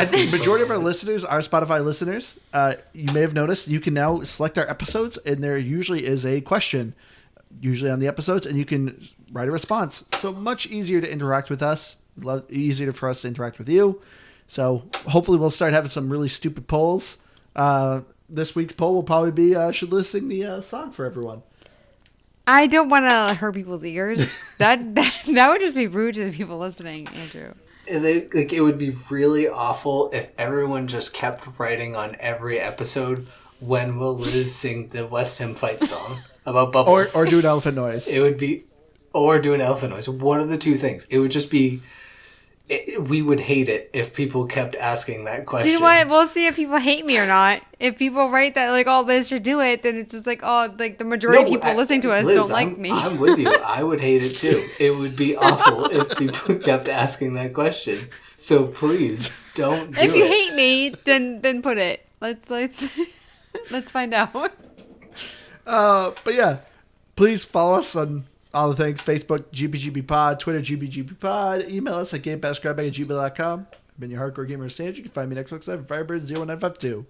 A: think the majority of our listeners are Spotify listeners. You may have noticed you can now select our episodes, and there usually is a question, usually on the episodes, and you can write a response. So much easier to interact with us, easier for us to interact with you. So hopefully we'll start having some really stupid polls. This week's poll will probably be, should Liz sing the song for everyone?
C: I don't want to hurt people's ears. That would just be rude to the people listening, Andrew.
B: It would be really awful if everyone just kept writing on every episode, when will Liz sing the West Ham fight song about bubbles?
A: Or do an elephant noise.
B: It would be, or do an elephant noise. One of the two things. It would just be, we would hate it if people kept asking that question.
C: Do you know what? We'll see if people hate me or not. If people write that, like, oh, Liz should do it, then it's just like, oh, like the majority of people listening to us
B: Liz,
C: don't like me.
B: I'm with you. I would hate it too. It would be awful if people kept asking that question. So please don't do it.
C: If you hate me, then put it. Let's find out.
A: But yeah, please follow us on all the things: Facebook, GBGBpod, Twitter, GBGBpod, email us at GamePassGrabBag@gmail.com. I've been your hardcore gamer Sandge. You can find me on Xbox Live at Firebird0952.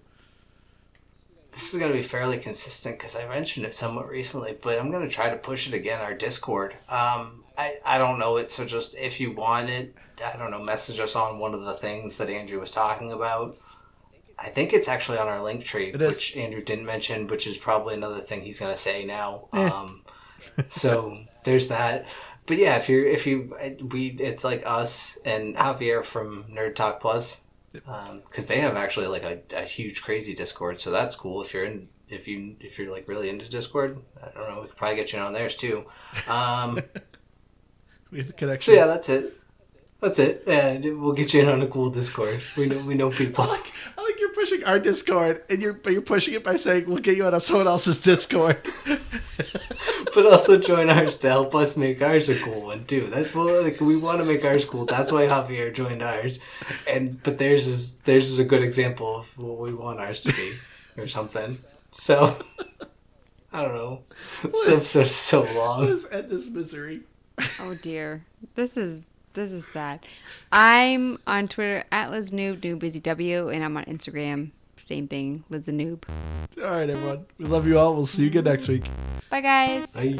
B: This is going to be fairly consistent because I mentioned it somewhat recently, but I'm going to try to push it again, our Discord. I don't know it, so just if you want it, I don't know, message us on one of the things that Andrew was talking about. I think it's actually on our link tree, which Andrew didn't mention, which is probably another thing he's going to say now. So there's that. But yeah, it's like us and Javier from Nerd Talk Plus, because they have actually like a huge crazy Discord. So that's cool. If you're like really into Discord, I don't know, we could probably get you on theirs too.
A: We have a connection.
B: So yeah, that's it. That's it. And we'll get you in on a cool Discord. We know people.
A: I like you're pushing our Discord, and you're pushing it by saying we'll get you on someone else's Discord.
B: But also join ours to help us make ours a cool one too. That's we want to make ours cool. That's why Javier joined ours, but theirs is a good example of what we want ours to be, or something. So I don't know. This episode is so long.
A: Let's end this misery.
C: Oh dear, this is sad. I'm on Twitter at LizNoob, NoobBusyW, and I'm on Instagram. Same thing, Liz the Noob.
A: All right, everyone. We love you all. We'll see you again next week.
C: Bye, guys.
B: Bye.